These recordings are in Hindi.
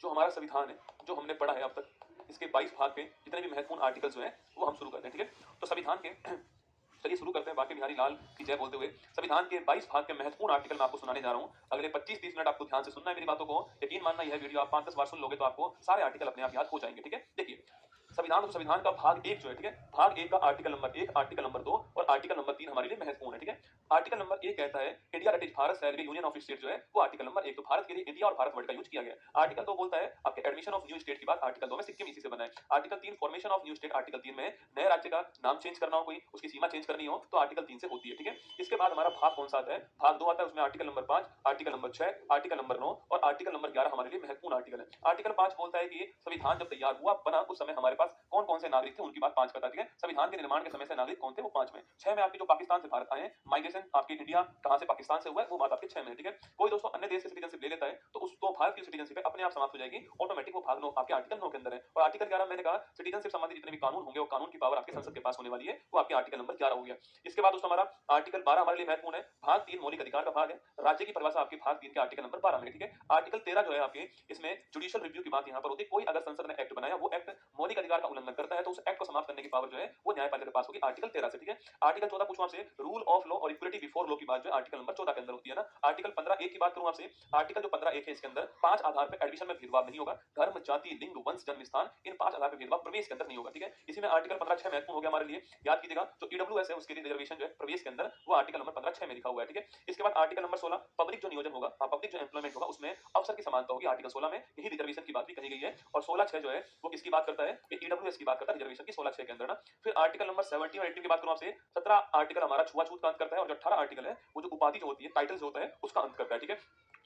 जो हमारा संविधान है, जो हमने पढ़ा है अब तक, इसके 22 भाग के जितने भी महत्वपूर्ण आर्टिकल्स जो हैं वो हम शुरू करते हैं, ठीक है। तो संविधान के चलिए शुरू करते हैं बांके बिहारी लाल की जय बोलते हुए। संविधान के 22 भाग के महत्वपूर्ण आर्टिकल मैं आपको सुनाने जा रहा हूं। अगले 25-30 मिनट आपको ध्यान से सुनना है मेरी बातों को। यकीन मानना, यह वीडियो आप 5-10 बार सुन लोगे तो आपको सारे आर्टिकल अपने आप याद हो जाएंगे, ठीक है। देखिए, संविधान तो संविधान का भाग 1 जो है, ठीक है, भाग 1 का आर्टिकल नंबर 1, आर्टिकल नंबर 2 और आर्टिकल नंबर 3 हमारे लिए महत्वपूर्ण है, ठीक है। आर्टिकल नंबर 1 कहता है India that is Bharat shall be union of state, जो है वो आर्टिकल नंबर 1, तो भारत के लिए इंडिया और भारत वर्ड का यूज किया गया। आर्टिकल 2 बोलता है आपके एडमिशन ऑफ न्यू स्टेट की बात, आर्टिकल 2 में सिक्किम इसी से बना है। Article 3 formation of new state, article 3 में नए राज्य का नाम चेंज करना हो, कोई उसकी सीमा चेंज करनी हो तो आर्टिकल 3 से होती है, ठीक है। इसके बाद हमारा भाग कौन सा आता है? भाग 2 आता है, उसमें article number 5, article number 6, article number 9 और आर्टिकल नंबर 11 हमारे लिए महत्वपूर्ण आर्टिकल है। आर्टिकल 5 बोलता है कि संविधान जब तैयार हुआ बना उस समय हमारे पास कौन कौन से नागरिक थे, उनकी बात 5 बताती है। संविधान के निर्माण के समय से नागरिक कौन थे, वो 5 में। 6 में आपके जो पाकिस्तान से भारत आए हैं, माइग्रेशन आपके इंडिया कहां से पाकिस्तान से हुआ है, वो बात आपके 6 में, ठीक है। कोई दोस्तों अन्य देश से सिटीजनशिप ले लेता है तो उसको भारत की सिटीजनशिप अपने आप समाप्त हो जाएगी ऑटोमेटिक, वो भाग 9 आपके आर्टिकल 9 के अंदर है। और आर्टिकल 11 मैंने कहा सिटीजनशिप संबंधी जितने भी कानून होंगे वो कानून की पावर आपके संसद के पास होने वाली है, वो आपके आर्टिकल नंबर 11 हो गया। इसके बाद दोस्तों हमारा आर्टिकल 12 हमारे लिए महत्वपूर्ण है। भाग 3 मौलिक अधिकार का भाग है, राज्य की परिभाषा आपके भाग 3 के आर्टिकल नंबर 12 में, ठीक है। आर्टिकल 13 जो है आपके, इसमें जुडिशियल रिव्यू की बात यहां पर होती है। कोई अगर संसद ने एक्ट बनाया, वो एक्ट मौलिक अधिकार का उल्लंघन करता है तो उस एक्ट को समाप्त करने की पावर जो है वो न्यायपालिका के पास होगी, आर्टिकल 13 से, ठीक है। आर्टिकल 14 पूछूं आपसे, रूल ऑफ लॉ और इक्वलिटी बिफोर लॉ की बात जो है आर्टिकल नंबर 14 के अंदर होती है ना। आर्टिकल 15 एक की बात करूं आपसे, आर्टिकल जो 15 एक है इसके अंदर 5 आधार पर एडमिशन में भेदभाव नहीं होगा। धर्म, जाति, लिंग, वंश, जन्म स्थान, इन 5 आधार पर भेदभाव प्रवेश के अंदर नहीं होगा, ठीक है। इसी में आर्टिकल 15 6 महत्वपूर्ण हो गया हमारे लिए, याद कीजिएगा। जो ईडब्ल्यूएस है उसके लिए रिजर्वेशन जो है प्रवेश के अंदर, वो आर्टिकल नंबर 15 6 में लिखा हुआ है, ठीक है। इसके बाद आर्टिकल नंबर 16 पब्लिक जो नियोजन होगा, पब्लिक जो एम्प्लॉयमेंट होगा उसमें अवसर की समानता होगी, आर्टिकल 16 में यही रिजर्वेशन की बात भी कही गई है। और 16 6 जो है वो किसकी बात करता है, ईडब्ल्यूएस की बात करता है रिजर्वेशन की 16 6 के अंदर ना। फिर आर्टिकल नंबर 17 और 18 की बात करूं आपसे, 17 आर्टिकल हमारा छुआछूत का अंत करता है और जो 18 आर्टिकल है वो जो उपाधि जो होती है, टाइटल जो होता है उसका अंत करता है, ठीक है।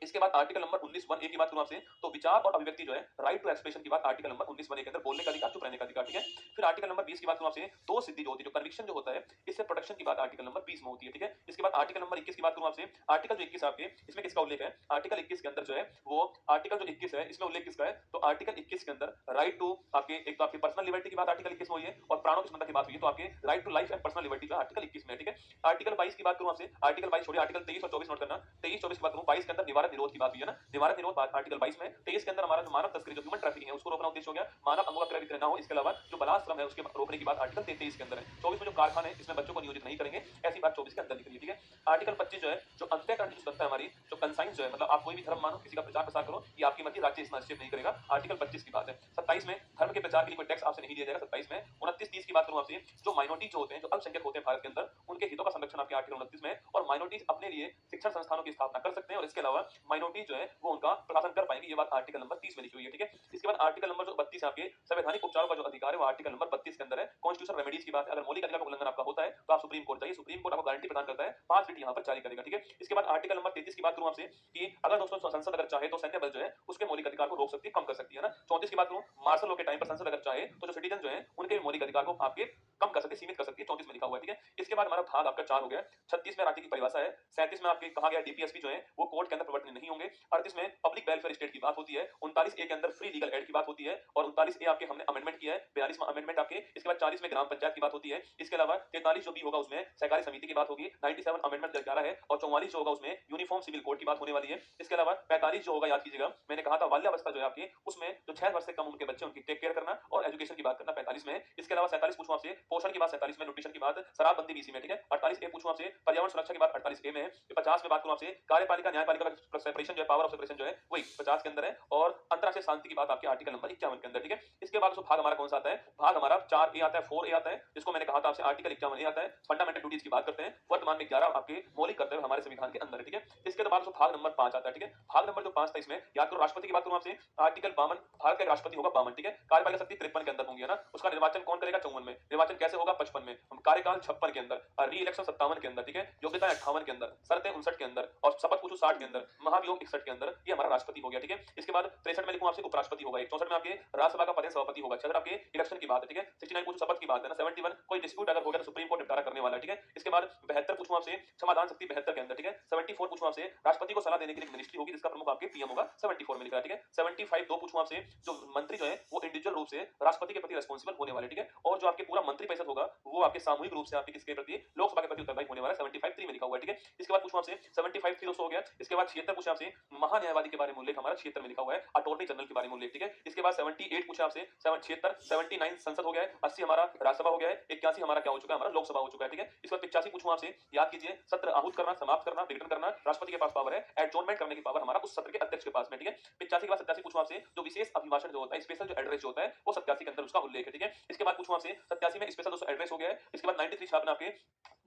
इसके बाद आर्टिकल नंबर 19 1 ए की बात करूं आपसे, तो विचार और अभिव्यक्ति जो है, राइट टू एक्सप्रेशन की बात आर्टिकल नंबर 19 1 ए के अंदर, बोलने का अधिकार, चुप रहने का अधिकार, ठीक है। फिर आर्टिकल नंबर 20 की बात करूं आपसे, दो सिद्धि जो होती है, जो कन्विक्शन जो होता है, इससे प्रोटेक्शन की बात आर्टिकल नंबर 20 में होती है, ठीक है। इसके बाद आर्टिकल नंबर 21 की बात करूं आपसे, आर्टिकल जो 21 आपके, इसमें किसका उल्लेख है? आर्टिकल 21 के अंदर जो है वो आर्टिकल जो 21 है इसमें उल्लेख किसका है? तो आर्टिकल 21 के अंदर राइट टू आपके, एक तो आपकी पर्सनल लिबर्टी की बात आर्टिकल 21 में हुई है और प्राणों की सुरक्षा की बात हुई है, तो आपके right to life and personal liberty का आर्टिकल 21 में, ठीक है। आर्टिकल 22 की बात करूं आपसे, आर्टिकल 22 छोड़िए, आर्टिकल 23 और 24 नोट करना। 23 24 की बात करूं, 22 के अंदर निवारक निरोध की बात हुई है ना, निवारक निरोध बात आर्टिकल 22 में। 23 के अंदर हमारा जो मानव तस्करी, जो ह्यूमन ट्रैफिकिंग है, उसको रोकना उद्देश्य हो गया, मानव अंगों का क्रय विक्रय ना हो, इसके अलावा जो बलात्श्रम है उसके रोकने की बात आर्टिकल 23 के अंदर है। 24 में जो कारखाने इसमें बच्चों को नियोजित नहीं करेंगे, ऐसी बात 24 के अंदर लिख रही है, ठीक है। आर्टिकल 25 जो है, जो अंत्यकरण की सुरक्षा है हमारी, जो कंसाइंस जो है, मतलब आप कोई भी धर्म मानो, किसी का प्रचार प्रसार करो, ये आपकी मर्जी, राज्य इसमें हस्तक्षेप नहीं करेगा, आर्टिकल 25 की बात है। 27 में धर्म के प्रचार के लिए कोई टैक्स आपसे नहीं लिया जाएगा, 27 में। 29 30 की बात करूं आपसे, जो माइनॉरिटी जो होते हैं, जो अल्पसंख्यक होते हैं भारत के अंदर, उनके हितों का संरक्षण आपके आर्टिकल 29 में, और माइनॉरिटीज अपने लिए शिक्षण संस्थानों की स्थापना कर सकते हैं और इसके अलावा माइनॉरिटी जो है वो उनका प्रशासन कर पाएंगे, ये बात आर्टिकल नंबर 30 में लिखी हुई है, ठीक है। इसके बाद आर्टिकल नंबर जो 32 आपके, संवैधानिक उपचारों का जो अधिकार है वो आर्टिकल नंबर 32 के अंदर है। कॉन्स्टिट्यूशन रेमेडीज की बात है, अगर मौलिक अधिकार का उल्लंघन आपका होता है तो आप सुप्रीम कोर्ट जाइए, सुप्रीम कोर्ट आपको गारंटी प्रदान करता है, 5 रिट यहां पर जारी करेगा, ठीक है। इसके बाद आर्टिकल नंबर 33 की बात करूं आपसे कि अगर दोस्तों संसद अगर चाहे तो सैन्य बल जो है उसके मौलिक अधिकार को रोक सकती है, कम कर सकती है ना। 34 की बात करूं, मार्शल लॉ के टाइम पर संसद अगर चाहे तो जो सिटीजन जो है उनके मौलिक अधिकार को आपके कम कर सकती है, सीमित कर सकती है, 34 में लिखा हुआ है, ठीक है। इसके बाद हमारा भाग आपका 4 हो गया। 36 में राज्य की परिभाषा है, 37 में आपके कहा गया डीपीएसपी जो है वो कोर्ट के अंदर प्रवर्तनीय नहीं होंगे, 38 में पब्लिक वेलफेयर स्टेट की बात होती है, 39 ए के अंदर फ्री लीगल एड की बात होती है और 39 ए आपके हमने अमेंडमेंट किया है, 42वां अमेंडमेंट आपके। इसके बाद 40 में ग्राम पंचायत की बात होती है, इसके अलावा 43 जो भी होगा उसमें सहकारी समिति की बात होगी, 97 अमेंडमेंट दर्ज करा है और 44 जो होगा उसमें यूनिफॉर्म सिविल कोड की बात होने वाली है। इसके अलावा 45 जो होगा, याद कीजिएगा मैंने कहा था बाल्यावस्था जो है आपकी, उसमें जो 6 वर्ष से कम उनके बच्चे उनकी टेक केयर करना और एजुकेशन की बात करना 45 में। इसके अलावा 47 पूछूं आपसे पोषण की बात 47 में, न्यूट्रिशन की बात, शराबबंदी भी इसी में, ठीक है। 48 ए पूछूं आपसे पर्यावरण सुरक्षा की बात 48 ए में है। 50 में बात करूं आपसे कार्यपालिका न्यायपालिका का सेपरेशन जो है, पावर ऑफ सेपरेशन जो है वही 50 के अंदर है और अंतरराष्ट्रीय शांति की बात आपके आर्टिकल नंबर 51 के अंदर, ठीक है। इसके बाद भाग हमारा कौन सा आता है? भाग हमारा 4 ए आता है, 4 ए आता है, जिसको मैंने कहा था आपसे आर्टिकल 51 ए आता है, फंडामेंटल ड्यूटीज की बात करते हैं। वर्तमान में 11 आपके मौलिक कर्तव्य हमारे संविधान के अंदर है, ठीक है। इसके बाद भाग नंबर 5 आता है, ठीक है। भाग नंबर जो 5 था इसमें याद करो, राष्ट्रपति की बात करूं आपसे, आर्टिकल 52, भारत का राष्ट्रपति होगा 52, ठीक है। कार्यपालिका शक्ति 53 के अंदर होंगी ना, उसका निर्वाचन कौन करेगा? 54 में। निर्वाचन कैसे होगा? 55 में। कार्यकाल 56 के अंदर, री इलेक्शन 57 के अंदर, ठीक है। योग्यता 58 के अंदर, शर्तें 59 के अंदर और शपथ पूछो 60 के अंदर, महाभियोग 61 के अंदर, ये हमारा राष्ट्रपति हो गया, ठीक है। इसके बाद 63 में लिखूं आपसे उपराष्ट्रपति होगा, 64 में आपके राज्यसभा का पदेन सभापति होगा, 66 आपके इलेक्शन की बात है, ठीक है। 69 पूछो शपथ की बात है ना, 71 कोई डिस्प्यूट अगर हो गया तो सुप्रीम कोर्ट निपटारा करने वाला है, ठीक है। इसके बाद 72 पूछूं आपसे क्षमादान शक्ति 72 के अंदर, ठीक है। 74 पूछूं आपसे राष्ट्रपति को सलाह देने के लिए मिनिस्ट्री होगी जिसका प्रमुख आपके पीएम होगा, 74 में लिखा है, ठीक है। 75 दो पूछूं आपसे, जो मंत्री जो है वो इंडिविजुअल रूप से राष्ट्रपति के प्रति रिस्पांसिबल होने वाले, ठीक है। और जो आपके पूरा मंत्री परिषद होगा वो आपके सामूहिक सामूहिक रूप से आपके किसके प्रति, लोकसभा के प्रति उत्तरदायी होने वाला 75 में लिखा हुआ है, ठीक है। इसके बाद पूछूं आपसे 75 हो गया। इसके बाद 76 पूछा आपसे महान्यायवादी के बारे में उल्लेख, हमारा 76 में लिखा हुआ है, अटॉर्नी जनरल के बारे में उल्लेख, ठीक है। इसके बाद 78 पूछा आपसे 76, 79 संसद हो गया है, 80 हमारा राज्यसभा हो गया है, 81 हमारा क्या हो चुका है, हमारा लोकसभा हो चुका है, ठीक है। इसके बाद 85 पूछूं आपसे, याद कीजिए, सत्र आहूत करना, समाप्त करना, विघटन करना राष्ट्रपति के पास पावर है, एडजॉर्नमेंट करने की पावर हमारा उस सत्र के अध्यक्ष के पास में, ठीक है। 85 के बाद 87 पूछूं आपसे, जो विशेष अभिभाषण जो होता है, स्पेशल जो एड्रेस जो होता है, वो 87 के अंदर उसका उल्लेख है, ठीक है। इसके बाद पूछूं आपसे 87 में स्पेशल दोस्तों एड्रेस हो गया है। इसके बाद 93 छापना आपके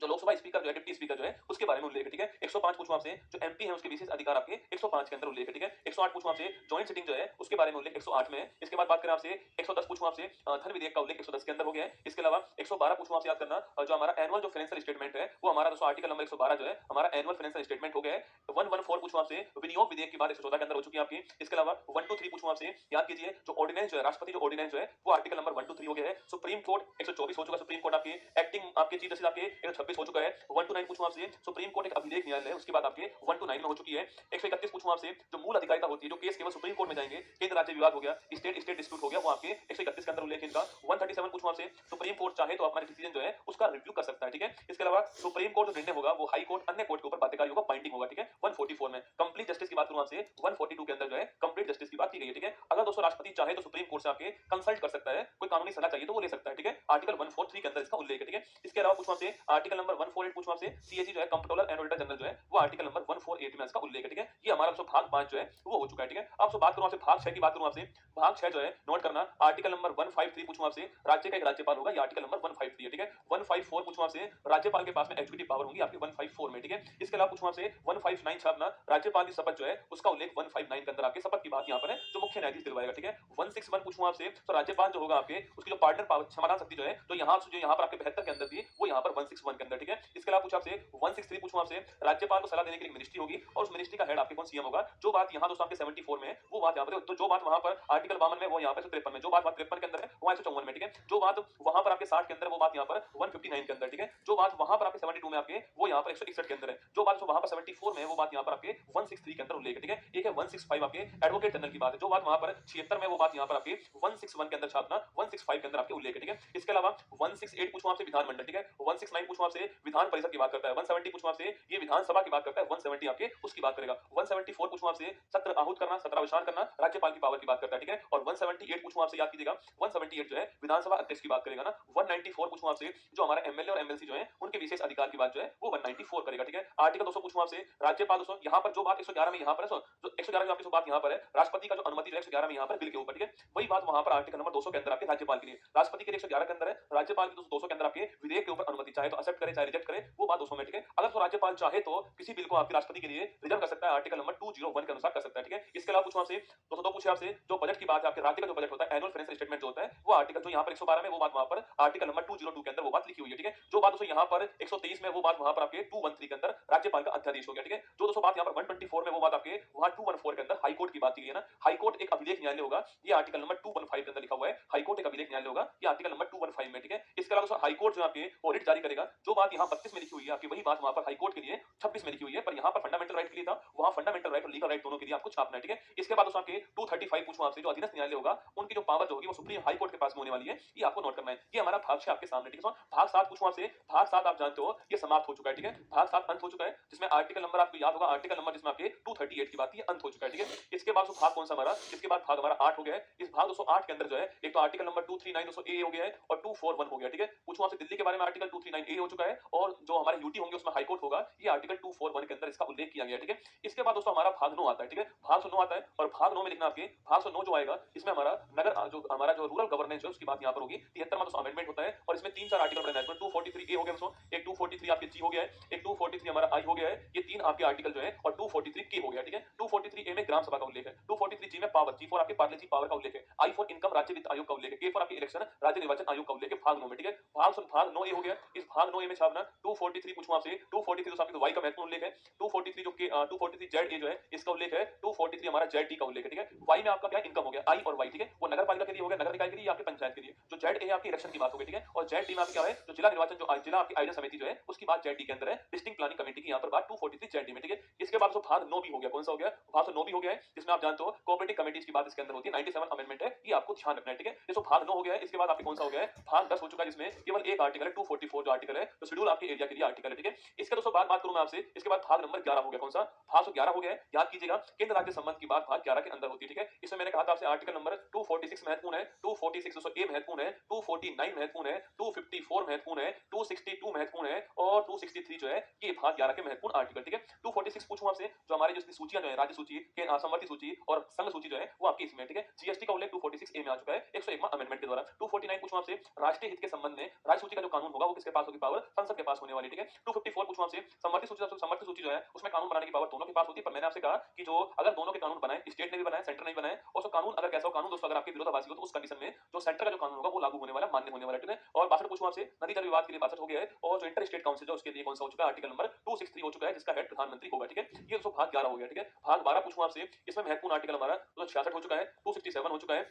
जो लोकसभा स्पीकर जो है, डिप्टी स्पीकर जो है, उसके बारे में उल्लेख है, ठीक है। 105 पूछूं आपसे, जो एमपी है उसके विशेष अधिकार आपके 105 के अंदर उल्लेख है, ठीक है। 108 पूछूं आपसे, जॉइंट सिटिंग जो है उसके बारे में उल्लेख 108 में है। इसके बाद बात करें आपसे 110 पूछूं आपसे, धन विधेयक का उल्लेख 110 के अंदर हो गया है। इसके अलावा 112 पूछूं आपसे, याद करना, जो हमारा एनुअल जो फाइनेंशियल स्टेटमेंट है, वो हमारा दोस्तों आर्टिकल नंबर 112 जो है हमारा एनुअल फाइनेंशियल स्टेटमेंट हो गया है। 114 पूछूं आपसे, विनियोग विधेयक की बात 114 के अंदर हो चुकी है आपकी। इसके अलावा 123 पूछूं आपसे, याद कीजिए, जो ऑर्डिनेंस जो है, राष्ट्रपति जो ऑर्डिनेंस जो है, वो आर्टिकल नंबर 123 हो गया है। सुप्रीम कोर्ट 124 हो चुका है, सुप्रीम कोर्ट आपके एक्टिंग आपके चीफ जस्टिस आपके 126 हो चुका है। 129 पूछूं आपसे, सुप्रीम कोर्ट एक अभिलेख न्यायालय है, उसकी बात आपके 129 में हो चुकी है। 131 पूछूं आपसे, जो मूल अधिकारिता होती है, जो केस केवल सुप्रीम कोर्ट में जाएंगे, केंद्र राज्य विवाद हो गया, स्टेट स्टेट डिस्प्यूट हो गया, वो आपके 131 के अंदर उल्लेख है इनका। 137 पूछूं आपसे, सुप्रीम कोर्ट चाहे तो हमारे डिसीजन जो है उसका रिव्यू कर सकता है, ठीक है। इसके अलावा सुप्रीम कोर्ट जो निर्णय होगा वो हाई कोर्ट अन्य कोर्ट के ऊपर बाध्यकारी होगा, बाइंडिंग होगा, ठीक है। 144 में कंप्लीट जस्टिस की बात करूं आपसे, 142 के अंदर जो है कंप्लीट जस्टिस की बात की गई है, ठीक है। अगर दोस्तों राष्ट्रपति चाहे तो सुप्रीम कोर्ट से आपके कंसल्ट कर सकता है, कोई कानूनी सलाह चाहिए तो वो ले सकता है, ठीक है। आर्टिकल 143 के अंदर इसका उल्लेख है, ठीक है। इसके अलावा पूछूं आपसे आर्टिकल नंबर 148 पूछूं आपसे, सीएजी जो है कंप्ट्रोलर एंड ऑडिटर जनरल जो है, वो आर्टिकल नंबर 148 में इसका उल्लेख है, ठीक है। ये हमारा दोस्तों भाग 5 जो है वो हो चुका है, ठीक है। अब बात करूं आपसे भाग 6 की बात करूं आपसे, भाग 6 जो है नोट करना, आर्टिकल नंबर 153 पूछूं आपसे, राज्य का एक राज्यपाल होगा, ये आर्टिकल नंबर 153 है, ठीक है। 154 पूछूं आपसे, राज्यपाल के पास में एग्जीक्यूटिव पावर होंगी आपके 154 में, ठीक है। इसके अलावा पूछूं आपसे 159 छापना, राज्यपाल की शपथ जो है उसका उल्लेख 159 के अंदर आपके शपथ की बात यहां पर है, जो मुख्य न्यायाधीश दिलवाएगा, ठीक है। 161 पूछूं आपसे, तो राज्यपाल जो होगा आपके उसकी जो पार्टनर पावर समाधान शक्ति जो है, तो यहां पर आपके 72 के अंदर थी, वो यहां पर 161 के अंदर, ठीक है। इसके अलावा पूछा आपसे 163 पूछूं आपसे, राज्यपाल को सलाह देने के लिए मिनिस्ट्री होगी और उस मिनिस्ट्री का हेड आपके कौन सीएम होगा, जो बात यहां दोस्तों आपके 74 में है, वो बात यहां पर, तो जो बात वहां पर आर्टिकल 52 में, वो यहां पर 153 में, जो बात 53 के अंदर है वो 154 में, ठीक है। जो बात वहां पर आपके 60 के अंदर, वो बात यहां पर 159 के अंदर, ठीक है। जो बात वहां पर आपके 72 में आपके, वो यहां पर 161 के अंदर है। जो बात वहां पर 74 में है, वो बात यहां पर आपके 163 के अंदर उल्लेख है, ठीक है। एक है 165 आपके एडवोकेट जनरल की बात है, जो बात वहां पर 76 में, वो बात यहां पर आपके 161 के अंदर छापना, 165 के अंदर आपके उल्लेख है, ठीक है। इसके अलावा 168 पूछूं आपसे विधानमंडल, ठीक है। 169 पूछूं आपसे विधान परिषद की बात करता है। 170 पूछूं आपसे ये विधानसभा की बात करता है, 170 आपके उसकी बात करेगा। 174 पूछूं आपसे सत्र आहूत करना, सत्रावसान करना, राज्यपाल की पावर की बात करता है, ठीक है। और 178 पूछूं आपसे, याद कीजिएगा, 178 जो है विधानसभा अध्यक्ष की बात करेगा ना। 194 पूछूं आपसे, जो हमारा एमएलए और एमएलसी जो है उनके विशेष अधिकार की बात जो है वो 194 करेगा, ठीक है। आर्टिकल 200 पूछूं आपसे, राज्यपाल दोस्तों यहां पर जो बात 111 में यहां पर है, जो 111 में आपकी जो बात यहां पर है, राष्ट्रपति का जो अनुमति जो 111 में यहां पर बिल के ऊपर, ठीक है, वही बात वहां पर आर्टिकल नंबर 200 के अंदर आपके राज्यपाल के लिए, राष्ट्रपति के लिए 111 के अंदर है, राज्यपाल की 200 के अंदर आपके विधेयक के ऊपर अनुमति चाहे तो एक्सेप्ट करे चाहे रिजेक्ट करे, वो बात 200 में, ठीक है। अगर तो राज्यपाल चाहे तो किसी बिल को आपके राष्ट्रपति के लिए रिजर्व कर सकता है, आर्टिकल नंबर 201 के अनुसार कर सकता है, ठीक है। इसके अलावा पूछूं आपसे 202 पूछे आपसे, जो बजट की बात है, आपके राज्य का जो बजट होता है, एनुअल फाइनेंशियल स्टेटमेंट जो होता है, वो आर्टिकल जो यहां पर 112 में, वो बात वहां पर आर्टिकल नंबर 202 के अंदर वो बात लिखी हुई है, ठीक है। जो बात दोस्तों यहां पर 123 में, वो बात वहां पर आपके 213 के अंदर राज्यपाल का अध्यादेश हो गया, ठीक है। जो दोस्तों बात यहां पर 124 में, वो बात आपके वहां 214 के अंदर हाई कोर्ट की बात की गई है ना, हाई कोर्ट एक अभिलेख न्यायालय होगा, ये आर्टिकल नंबर 215 के अंदर लिखा हुआ है, हाई कोर्ट एक अभिलेख न्यायालय होगा, ये आर्टिकल नंबर 215 में, ठीक है। इसके अलावा दोस्तों हाई कोर्ट जो आपके ऑडिट जारी करेगा, जो बात यहां 32 में लिखी हुई है आपकी, वही बात वहां पर हाई कोर्ट के लिए 26 में लिखी हुई है, पर यहां पर फंडामेंटल राइट के लिए था, वहां फंडामेंटल राइट और लीगल राइट दोनों के लिए आपको छापना है, ठीक है। इसके बाद दोस्तों आपके 235 पूछूं आपसे, जो अधीनस्थ न्यायालय होगा उनकी जो पावर जो होगी वो सुप्रीम हाई कोर्ट के पास में होने वाली है, ये आपको नोट करना है। ये हमारा भाग 6 आपके सामने, ठीक है। भाग 7 पूछूं आपसे, भाग 7 आप जानते हो ये समाप्त हो चुका है, ठीक है। भाग 7 अंत हो चुका है, जिसमें आर्टिकल नंबर आपको याद होगा, आर्टिकल नंबर जिसमें आपके 238 की बात है, अंत हो चुका है, ठीक है। इसके बाद भाग कौन सा हमारा, इसके बाद भाग हमारा 8 हो गया है। इस भाग 208 के अंदर जो है एक तो आर्टिकल नंबर 239 दोस्तों ए हो गया है और 241 हो गया, ठीक है। पूछूं आपसे दिल्ली के बारे में, आर्टिकल 239 ए हो चुका है, और जो हमारे यूटी होंगे उसमें हाई कोर्ट होगा, ये आर्टिकल 241 के अंदर इसका उल्लेख किया गया, ठीक है। इसके बाद दोस्तों हमारा भाग 9 आता है, ठीक है। भाग 9 आता है, और भाग 9 में लिखना आपके भाग 9 जो आएगा, इसमें हमारा नगर जो हमारा जो रूरल गवर्नेंस है उसकी बात यहाँ पर होगी। 73वां दोस्तों अमेंडमेंट होता है, और इसमें 3-4 आर्टिकल बने हैं। 243 ए हो गया दोस्तों, एक 243 आपके जी हो गया है, एक 243 हमारा आई हो गया है, ये 3 आपके आर्टिकल जो है, और 243 के हो गया, ठीक है। 243 ए में ग्राम सभा का उल्लेख है, 243 जी में पावर, जी फॉर आपके पार्लियामेंट्री पावर का उल्लेख है, आई फॉर इनकम राज्य वित्त आयोग का उल्लेख है, के फॉर आपके इलेक्शन राज्य निर्वाचन आयोग का उल्लेख है भाग 9 में, ठीक है। भाग 9 ए हो गया। इस भाग 9 ए में छापना 243 पूछूं आपसे, 243 दोस्तों आपके वाई का महत्वपूर्ण उल्लेख है, 243 जो के 243 जेड ए जो है इसका उल्लेख है, 243 हमारा जेड डी का उल्लेख है, ठीक है। वाई में आपका क्या इनकम हो गया, आई और वाई, ठीक है, वो नगर पालिका के लिए हो गया, नगर निकाय के लिए, आपके पंचायत के लिए। जो जेड ए आपकी इलेक्शन की बात हो गई, ठीक है, और जेड डी में आपकी क्या है, जो जिला निर्वाचन जो जिला आपकी आयोजन समिति जो है उसकी बात जेड डी के अंदर है, डिस्ट्रिक्ट प्लानिंग कमेटी की यहाँ पर बात 243 जेड डी में, ठीक है। इसके बाद भाग 9 भी हो गया, कौन सा हो गया, भाग 9 भी हो गया है, जिसमें आप जानते हो कोऑपरेटिव कमेटीज की बात इसके अंदर होती है, 97 अमेंडमेंट है, ये आपको ध्यान रखना है, ठीक है। ये भाग 9 हो गया है। इसके बाद आपके कौन सा हो गया है, भाग 10 हो चुका है, जिसमें केवल एक आर्टिकल है 244 जो आर्टिकल है, तो शेड्यूल आपके एरिया के लिए आर्टिकल है, ठीक है। इसके दोस्तों बात करूं मैं आपसे, इसके बाद भाग नंबर 11 हो गया, कौन सा भाग 11 हो गया है, याद कीजिएगा केंद्र राज्य संबंध की बात भाग 11 के अंदर होती है, ठीक है। इसमें मैंने कहा था आपसे आर्टिकल नंबर 246 महत्वपूर्ण है, 246 दोस्तों ए महत्वपूर्ण है, 249 महत्वपूर्ण है, 254 महत्वपूर्ण है, 262 महत्वपूर्ण है और 263 जो है ये भाग 11 के महत्वपूर्ण आर्टिकल, ठीक है। 246 पूछूं आपसे, जो हमारे जो सूचियां जो है राज्य सूची के समवर्ती सूची और संघ सूची जो है वो आपकी इसमें, ठीक है। जीएसटी का उल्लेख 246 ए में आ चुका है 101वां अमेंडमेंट के द्वारा। 249 पूछूं आपसे, राष्ट्रीय हित के संबंध में राज्य सूची का जो कानून होगा वो किसके पास होगी, पावर संसद के पास होने वाली, ठीक है। 254 पूछूं आपसे, समवर्ती सूची जो है उसमें कानून बनाने की पावर दोनों के पास होती है, पर मैंने आपसे कहा कि जो अगर दोनों के कानून बनाए, स्टेट ने भी बनाए सेंटर ने भी बनाए, और कानून अगर कैसा हो कानून दोस्तों, अगर आपके विरोधाभासी हो तो उस कंडीशन में जो सेंटर का जो कानून होगा वो लागू होने वाला, मान्य होने वाला, ठीक है। और 62 पूछूं आपसे, नदी जल विवाद के लिए 62 हो गया है, और जो इंटर स्टेट काउंसिल है उसके लिए कौन सा हो चुका है, आर्टिकल नंबर 263 हो चुका है, जिसका हेड प्रधानमंत्री होगा, ठीक है। ये दोस्तों भाग 11 हो गया, ठीक है। भाग 12 पूछूं आपसे, इसमें महत्वपूर्ण आर्टिकल हमारा 266 हो चुका है, 267 हो चुका है,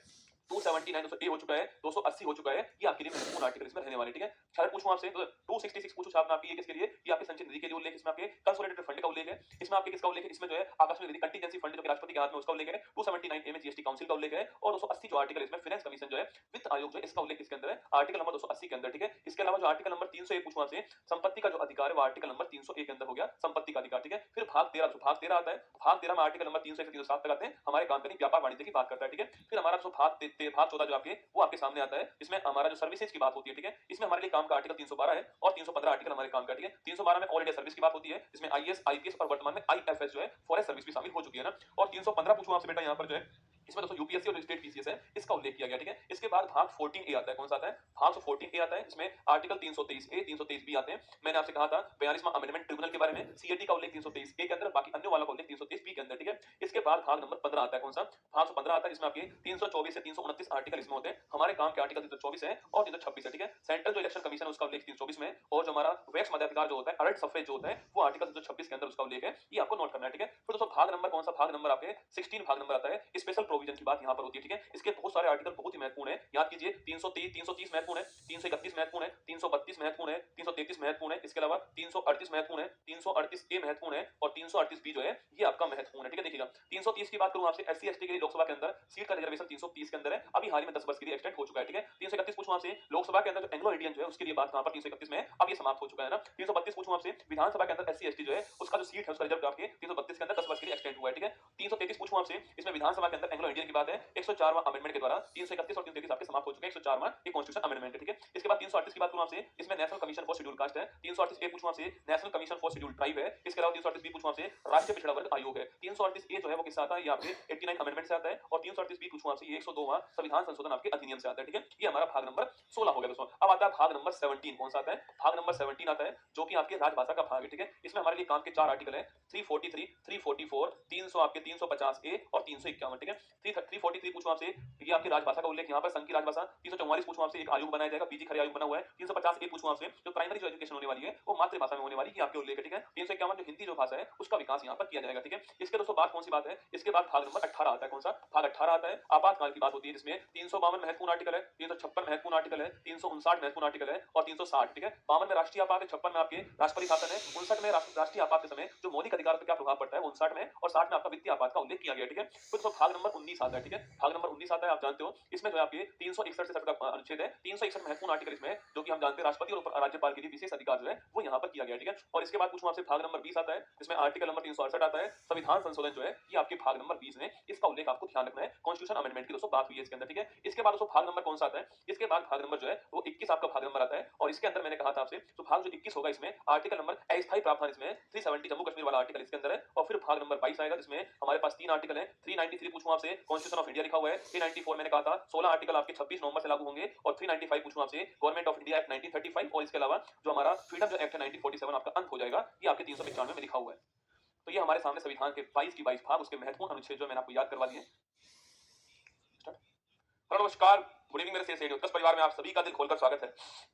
279 दोस्तों ए हो चुका है, 280 हो चुका है, ये आपके लिए महत्वपूर्ण आर्टिकल इसमें रहने वाले, ठीक है। शायद पूछूं आपसे तो 266 पूछूं साहब आपकी, ये किसके लिए, ये आपके संचित निधि के लिए उल्लेख, इसमें आपके कंसोलिडेटेड फंड का उल्लेख है, इसमें आपके किसका उल्लेख है, इसमें जो है आकस्मिक निधि कंटीजेंसी फंड जो कि राष्ट्रपति के हाथ में उसका उल्लेख है। 279 ए में जीएसटी काउंसिल का उल्लेख है, और 280 जो आर्टिकल इसमें फाइनेंस कमीशन जो है, वित्त आयोग जो है, इसका उल्लेख इसके अंदर है आर्टिकल नंबर 280 के अंदर, ठीक है। इसके अलावा जो आर्टिकल नंबर 301 पूछूं आपसे, संपत्ति का जो अधिकार है वो आर्टिकल नंबर 301 के अंदर हो गया, संपत्ति का अधिकार, ठीक है। फिर भाग 13 आता है, भाग 13 में आर्टिकल नंबर 301 से 307 तक आते हैं, हमारे काम करनी व्यापार वाणिज्य की बात करता है, ठीक है। फिर हमारा जो भाग 14 जो आपके वो आपके सामने आता है, इसमें हमारा जो सर्विसेज की बात होती है, ठीक है। इसमें हमारे लिए काम का आर्टिकल 312 है और 315 आर्टिकल हमारे काम का, ठीक है। 312 में ऑल इंडिया सर्विस की बात होती है, इसमें आईएएस आईपीएस और वर्तमान में आईएफएस जो है फॉरेस्ट सर्विस भी शामिल हो चुकी है ना। और 315 पूछूं आपसे बेटा यहाँ पर जो है, इसमें दोस्तों यूपीएससी और स्टेट पीसीएस है, इसका उल्लेख किया गया, ठीक है। इसके बाद भाग 14 ए आता है, कौन सा आता है, भाग 14 ए आता है, इसमें आर्टिकल 323 ए 323 बी आते हैं। मैंने आपसे कहा था 42वां अमेंडमेंट ट्रिब्यूनल के बारे में, सीएटी का उल्लेख 323 ए के अंदर, बाकी अन्य वाला का उल्लेख 323 बी के अंदर, ठीक है। इसके बाद भाग नंबर 15 आता है, कौन सा भाग 15 आता है, इसमें आपके 324 से 329 आर्टिकल इसमें होते हैं, हमारे काम के आर्टिकल 324 है और 326 है, ठीक है। सेंट्रल जो इलेक्शन कमीशन है उसका उल्लेख 324 में, और जो हमारा वैक्स मताधिकार जो होता है, अडल्ट सफरेज जो होता है, वो आर्टिकल 326 के अंदर उसका उल्लेख है, ये आपको नोट करना है, ठीक है। फिर दोस्तों भाग नंबर कौन सा, भाग नंबर आपके 16 भाग नंबर आता है, स्पेशल प्रोविजन की बात यहाँ पर होती है, ठीक है। इसके बहुत सारे आर्टिकल बहुत ही महत्वपूर्ण है, याद कीजिए 330 330 महत्वपूर्ण है, 331 महत्वपूर्ण है, 332 महत्वपूर्ण है, 333 महत्वपूर्ण है, इसके अलावा 338 महत्वपूर्ण है, 338 ए महत्वपूर्ण है और 338 बी जो है ये आपका महत्वपूर्ण है, ठीक है। देखिएगा 330 की बात करूं आपसे, एससी एसटी के लिए लोकसभा के अंदर सीट का रिजर्वेशन 330 के अंदर है, अभी हाल ही में 10 वर्ष के लिए एक्सटेंड हो चुका है, ठीक है। 331 पूछूं आपसे, लोकसभा के अंदर जो एंग्लो इंडियन जो है उसके लिए बात कहां पर 331 में है, अब ये समाप्त हो चुका है ना। 332 पूछूं आपसे, विधानसभा के अंदर एससी एसटी जो है उसका जो सीट है उसका रिजर्व आपके 332 के अंदर 10 वर्ष के लिए एक्सटेंड हुआ है, ठीक है। 333 पूछूं आपसे, इसमें विधानसभा के अंदर एंग्लो इंडियन की बात है, 104वां अमेंडमेंट के द्वारा 331 और 333 आपके समाप्त हो चुके हैं, 104वां ये कॉन्स्टिट्यूशन अमेंडमेंट है, ठीक है। इसके बाद 338 की बात करूं आपसे, इसमें national commission for schedule caste है, 338 ए पूछूं आपसे, national commission for schedule tribe है, इसके अलावा 338 बी पूछूं आपसे, राष्ट्रीय पिछड़ा वर्ग आयोग है। 338 ए जो है वो किससे आता है, ये आपके 89 अमेंडमेंट से आता है, और 338 बी पूछूं आपसे, ये 102वां संविधान संशोधन आपके अधिनियम से आता है, ठीक है। ये हमारा भाग नंबर 16 हो गया दोस्तों। अब आता है भाग नंबर 17, कौन सा आता है, भाग नंबर 17 आता है जो कि आपके राजभाषा का भाग है, ठीक है। इसमें हमारे लिए काम के 4 आर्टिकल है, 343 344 300 आपके 350 ए और 351, ठीक है। 343 पूछूं आपसे, ये आपकी राजभाषा का उल्लेख यहाँ पर संघ की राजभाषा। 344 पूछूं आपसे, एक आयोग बनाया जाएगा, पीजी खरे आयोग बना हुआ है। 350 ए पूछूं आपसे, जो प्राइमरी जो एजुकेशन होने वाली है वो मातृभाषा में होने वाली है, आपके उल्लेख है, ठीक है। 351 जो हिंदी जो भाषा है उसका विकास यहाँ पर किया जाएगा, ठीक है। इसके दोस्तों बात कौन सी बात है, इसके बाद भाग नंबर 18 आता है, कौन सा भाग 18 आता है, आपातकाल की बात होती है, जिसमें 352 महत्वपूर्ण आर्टिकल है, 356 महत्वपूर्ण आर्टिकल है, 359 महत्वपूर्ण आर्टिकल है और 360, ठीक है। 52 में राष्ट्रीय आपात है, 56 में आपके राष्ट्रपति शासन है, 59 में राष्ट्रीय आपात के समय जो मौलिक अधिकार पर क्या प्रभाव पड़ता है 59 में, और 60 में आपका वित्तीय आपात का उल्लेख किया गया, ठीक है। फिर दोस्तों भाग नंबर 19 आता है, ठीक है। भाग नंबर 19 आता है, आप जानते हो इसमें जो है आपके 361 से 60 का अनुच्छेद है, 361 महत्वपूर्ण आर्टिकल इसमें, जो कि हम जानते हैं राष्ट्रपति और राज्यपाल के लिए विशेष अधिकार जो है वो यहाँ पर किया गया, ठीक है। और इसके बाद पूछूं आपसे, भाग नंबर 20 आता है, जिसमें आर्टिकल नंबर 368 आता है, संविधान संशोधन जो है ये आपके भाग नंबर 20 में, इसका उल्लेख आपको ध्यान रखना है, कॉन्स्टिट्यूशन अमेंडमेंट की दोस्तों बात हुई है इसके अंदर, ठीक है। इसके बाद दोस्तों भाग नंबर कौन सा आता है, इसके बाद भाग नंबर जो है वो 21 आपका भाग नंबर आता है, और इसके अंदर मैंने कहा था आपसे, तो भाग जो 21 होगा इसमें आर्टिकल नंबर अस्थायी प्रावधान, इसमें 370 जम्मू कश्मीर वाला आर्टिकल इसके अंदर है। और फिर भाग नंबर 22 आएगा, जिसमें हमारे पास 3 आर्टिकल है। 393 पूछूं आपसे, कॉन्स्टिट्यूशन ऑफ इंडिया लिखा हुआ है। 394 मैंने कहा था 16 आर्टिकल आपके 26 नवंबर से लागू होंगे, और 395 पूछूं आपसे, गवर्नमेंट ऑफ इंडिया एक्ट 1935, और इसके अलावा जो हमारा फ्रीडम जो एक्ट है 1947 आपका अंत हो जाएगा, ये आपके 395 में लिखा हुआ है। तो ये हमारे सामने संविधान के 22 की 22 भाग, उसके महत्वपूर्ण अनुच्छेद जो मैंने आपको याद करवा दिए। हेलो नमस्कार, गुड इवनिंग मेरे शेष रेडियो उत्कर्ष परिवार में आप सभी का दिल खोलकर स्वागत है।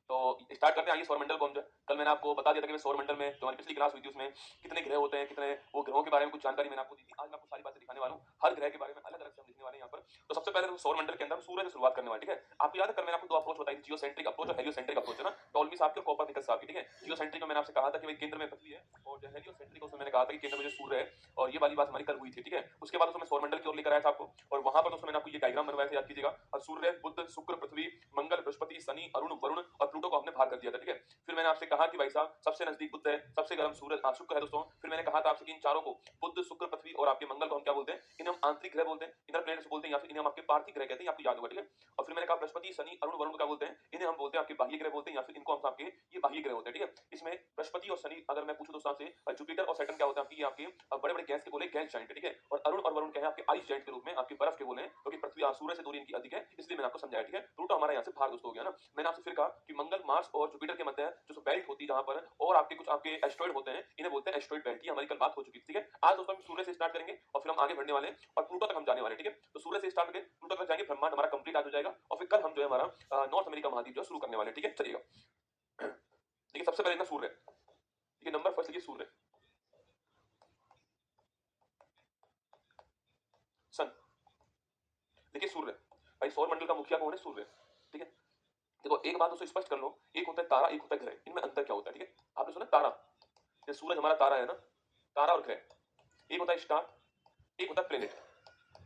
तो स्टार्ट करते हैं, आइए सौरमंडल को हम जो कल मैंने आपको बता दिया था कि सौरमंडल में जो हमारी पिछली क्लास हुई थी उसमें कितने ग्रह होते हैं, कितने वो ग्रहों के बारे में कुछ जानकारी मैंने आपको दी थी। आज मैं आपको सारी बातें दिखाने वाला हूँ, हर ग्रह के बारे में अलग अलग से हम लिखने वाले हैं यहाँ पर। तो सबसे पहले तो सौर मंडल के अंदर हम सूर्य से शुरुआत करने वाले, ठीक है। आपको याद है कल मैंने आपको दो अप्रोच बताई थी, जियोसेंट्रिक अप्रोच और हेलियोसेंट्रिक अप्रोच, है ना, टॉलमी साहब की और कोपरनिकस साहब की, ठीक है। जियोसेंट्रिक में मैंने आपसे कहा था कि भाई केंद्र में पृथ्वी है, और जो हेलियोसेंट्रिक उसमें मैंने कहा था कि केंद्र में जो सूर्य है, और ये वाली बात हमारी कल हुई थी, ठीक है। उसके बाद उसमें सौर मंडल की ओर लेकर आया था आपको, और वहां पर दोस्तों मैंने आपको ये डायग्राम बनवाया था, याद कीजिएगा। और सूर्य, बुध, शुक्र, पृथ्वी, मंगल, बृहस्पति, शनि, अरुण, वरुण और प्लूटो को हमने भाग कर दिया था, ठीक है। फिर मैंने आपसे कहा कि भाई साहब सबसे नजदीक बुध है, सबसे गर्म सूर्य शुक्र है दोस्तों। फिर मैंने कहा था आपसे कि इन चारों को, बुध, शुक्र, पृथ्वी और आपके मंगल को हम क्या बोलते हैं, इन्हें हम आंतरिक ग्रह बोलते हैं, इनर प्लैनेट्स बोलते हैं, या फिर इन्हें हम आपके पार्थिव ग्रह कहते हैं, आपको याद होगा, ठीक है। और फिर मैंने कहा बृहस्पति, शनि, अरुण, वरुण को क्या बोलते हैं, इन्हें हम बोलते हैं आपके बाह्य ग्रह बोलते हैं, या फिर इनको हम आपके ये बाह्य ग्रह होते हैं, ठीक है। इसमें बृहस्पति और शनि, अगर मैं पूछूं दोस्तों आपसे, जुपिटर और सैटर्न क्या होता है आपकी, ये आपके बड़े बड़े गैस के बोले, गैस जाइंट, ठीक है। और अरुण और वरुण क्या है आपके आइस जाइंट के रूप में, आपके बर्फ के बोले हैं, क्योंकि पृथ्वी सूर्य से दूरी इनकी अधिक है, इसलिए मैंने आपको समझाया, ठीक है। प्लूटो हमारा यहाँ से भाग दोस्तों हो गया ना। मैंने आपसे फिर कहा कि मंगल, मार्स और जुपिटर के मध्य जो बेल्ट होती है जहां पर, और आपके कुछ आपके एस्ट्रॉइड होते हैं, इन्हें बोलते हैं एस्ट्रॉइड बेल्ट, की हमारी कल बात हो चुकी थी, ठीक है। आज दोस्तों हम सूर्य से स्टार्ट करेंगे और फिर हम आगे बढ़ने वाले हैं और प्लूटो तक हम जाने वाले हैं, ठीक है। तो सूर्य से स्टार्ट करके प्लूटो तक जाएंगे, ब्रह्मांड हमारा कंप्लीट आज हो जाएगा, और फिर कल हम जो है हमारा नॉर्थ अमेरिका महाद्वीप जो शुरू करने वाले हैं, ठीक है। चलिएगा, देखिए सबसे पहले ना सूर्य, ठीक है, नंबर फर्स्ट लिखिए सूर्य, सन। देखिए सूर्य, भाई सौर मंडल का मुखिया कौन है, सूर्य, ठीक है। देखो एक बात दोस्तों स्पष्ट कर लो, एक होता है तारा, एक होता है ग्रह, इनमें अंतर क्या होता है, ठीक है। आपने सुना तारा, ये सूरज हमारा तारा है ना, तारा और ग्रह, एक होता है स्टार, एक होता है प्लेनेट।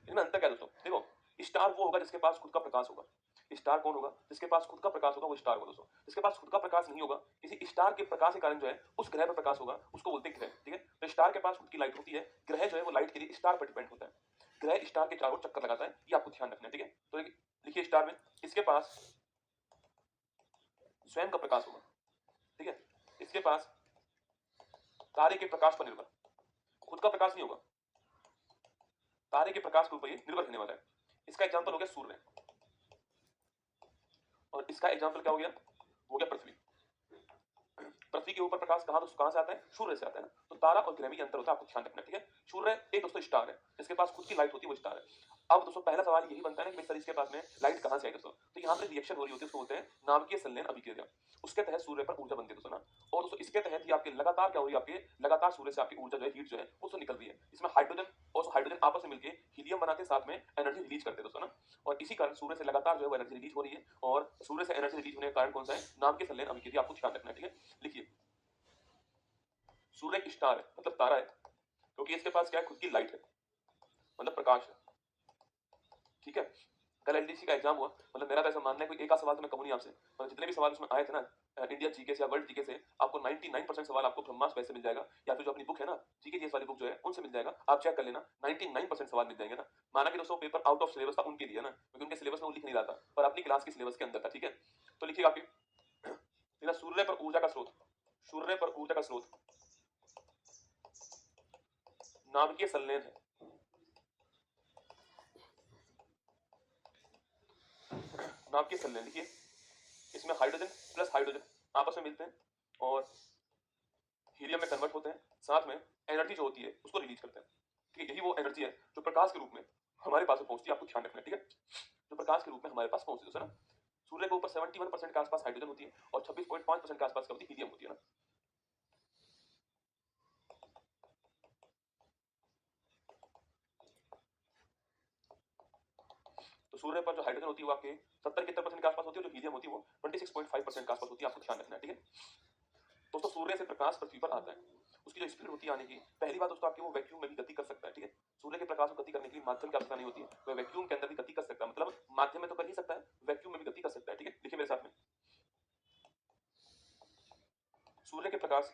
इनमें अंतर क्या है दोस्तों, देखो स्टार वो होगा जिसके पास खुद का प्रकाश होगा। स्टार कौन होगा, जिसके पास खुद का प्रकाश होगा वो स्टार होगा दोस्तों। जिसके पास खुद का प्रकाश नहीं होगा, किसी स्टार के प्रकाश के कारण जो है उस ग्रह पर प्रकाश होगा, उसको बोलते हैं ग्रह, ठीक है। तो स्टार के पास खुद की लाइट होती है, ग्रह जो है वो लाइट के लिए स्टार पर डिपेंड होता है। ग्रह स्टार के चारों चक्कर लगाता है, ये आपको ध्यान रखना है, ठीक है। तो लिखिए स्टार में इसके पास स्वयं का प्रकाश होगा, ठीक है। इसके पास तारे के प्रकाश पर निर्भर, खुद का प्रकाश नहीं होगा, तारे के प्रकाश के ऊपर ये निर्भर रहने वाला है। इसका एग्जांपल हो गया सूर्य, और इसका एग्जांपल क्या हो गया पृथ्वी। पृथ्वी के ऊपर प्रकाश कहां से आता है, सूर्य से आता है ना। तो तारा और ग्रह में अंतर होता है, आपको ध्यान रखना, ठीक है। सूर्य एक दोस्तों स्टार है, जिसके पास खुद की लाइट होती है, वो स्टार है। अब दोस्तों पहला सवाल यही बनता है ना कि सर इसके पास में लाइट कहां से आई दोस्तों, तो यहाँ पे रिएक्शन हो रही होती है, उसको बोलते हैं नाभिकीय संलयन अभिक्रिया। उसके तहत सूर्य पर ऊर्जा बनती है दोस्तों ना। और दोस्तों इसके तहत ही आपके लगातार क्या हो रही है, आपके लगातार सूर्य से आपकी ऊर्जा जो है, हीट जो है वो निकल रही है। इसमें हाइड्रोजन और हाइड्रोजन आपस में मिलकर हीलियम बनाते हैं, साथ में एनर्जी रिलीज करते हैं दोस्तों ना। और इसी कारण सूर्य से लगातार जो है वो एनर्जी रिलीज हो रही है, और सूर्य से एनर्जी रिलीज होने का कारण कौन सा है, नाभिकीय संलयन अभिक्रिया, आपको ध्यान रखना है, ठीक है। लिखिए सूर्य एक स्टार है, मतलब तारा है, क्योंकि इसके पास क्या है, खुद की लाइट है, मतलब प्रकाश है, ठीक है। कल एलडीसी का एग्जाम हुआ, मतलब मेरा तो ऐसा मानना है, कोई एक आध सवाल तो मैं कहूँ नहीं आपसे, मतलब जितने भी सवाल उसमें आए थे ना, इंडिया जीके से या वर्ल्ड जीके से, आपको 99% सवाल आपको ब्रह्मास्त्र से मिल जाएगा, या फिर जो अपनी बुक है ना जीके जीएस वाली बुक जो है उनसे मिल जाएगा, आप चेक कर लेना, 99% सवाल मिल जाएंगे ना। माना कि दोस्तों पेपर आउट ऑफ सिलेबस था उनके लिए ना, क्योंकि उनके सिलेबस में वो लिख नहीं रहा था, पर अपनी क्लास के सिलेबस के अंदर था, ठीक है। तो लिखिएगा आपके सूर्य पर ऊर्जा का स्रोत, सूर्य पर ऊर्जा का स्रोत नाभिकीय संलयन है, नाभिकीय संलयन। लिखिए इसमें हाइड्रोजन प्लस हाइड्रोजन आपस में मिलते हैं और हीलियम में कन्वर्ट होते हैं, साथ में एनर्जी जो होती है उसको रिलीज करते हैं, ठीक है। यही वो एनर्जी है जो प्रकाश के रूप में हमारे पास पहुंचती है, आपको ध्यान रखना है, ठीक है। जो प्रकाश के रूप में हमारे पास पहुंचती है ना। सूर्य के ऊपर 71% के आसपास हाइड्रोजन होती है और 26.5% के आसपास क्या होती है, हीलियम होती है ना। तो सूर्य पर जो हाइड्रोजन होती है वो आपके 70-71% के आसपास होती है, जो हीलियम होती है वो 26.5% के आसपास होती है, आपको ध्यान रखना है, ठीक है। दोस्तों सूर्य से प्रकाश पृथ्वी पर आता है, उसकी जो स्पीड होती है आने की, पहली बात दोस्तों आपकी वो वैक्यूम में भी गति कर सकता है, ठीक है। सूर्य के प्रकाश को गति करने के लिए माध्यम की आवश्यकता नहीं होती है, वह वैक्यूम के अंदर भी गति कर सकता है, मतलब माध्यम में तो कर ही सकता है, वैक्यूम में भी गति कर सकता है, ठीक है। लिखिए मेरे साथ में, सूर्य के प्रकाश,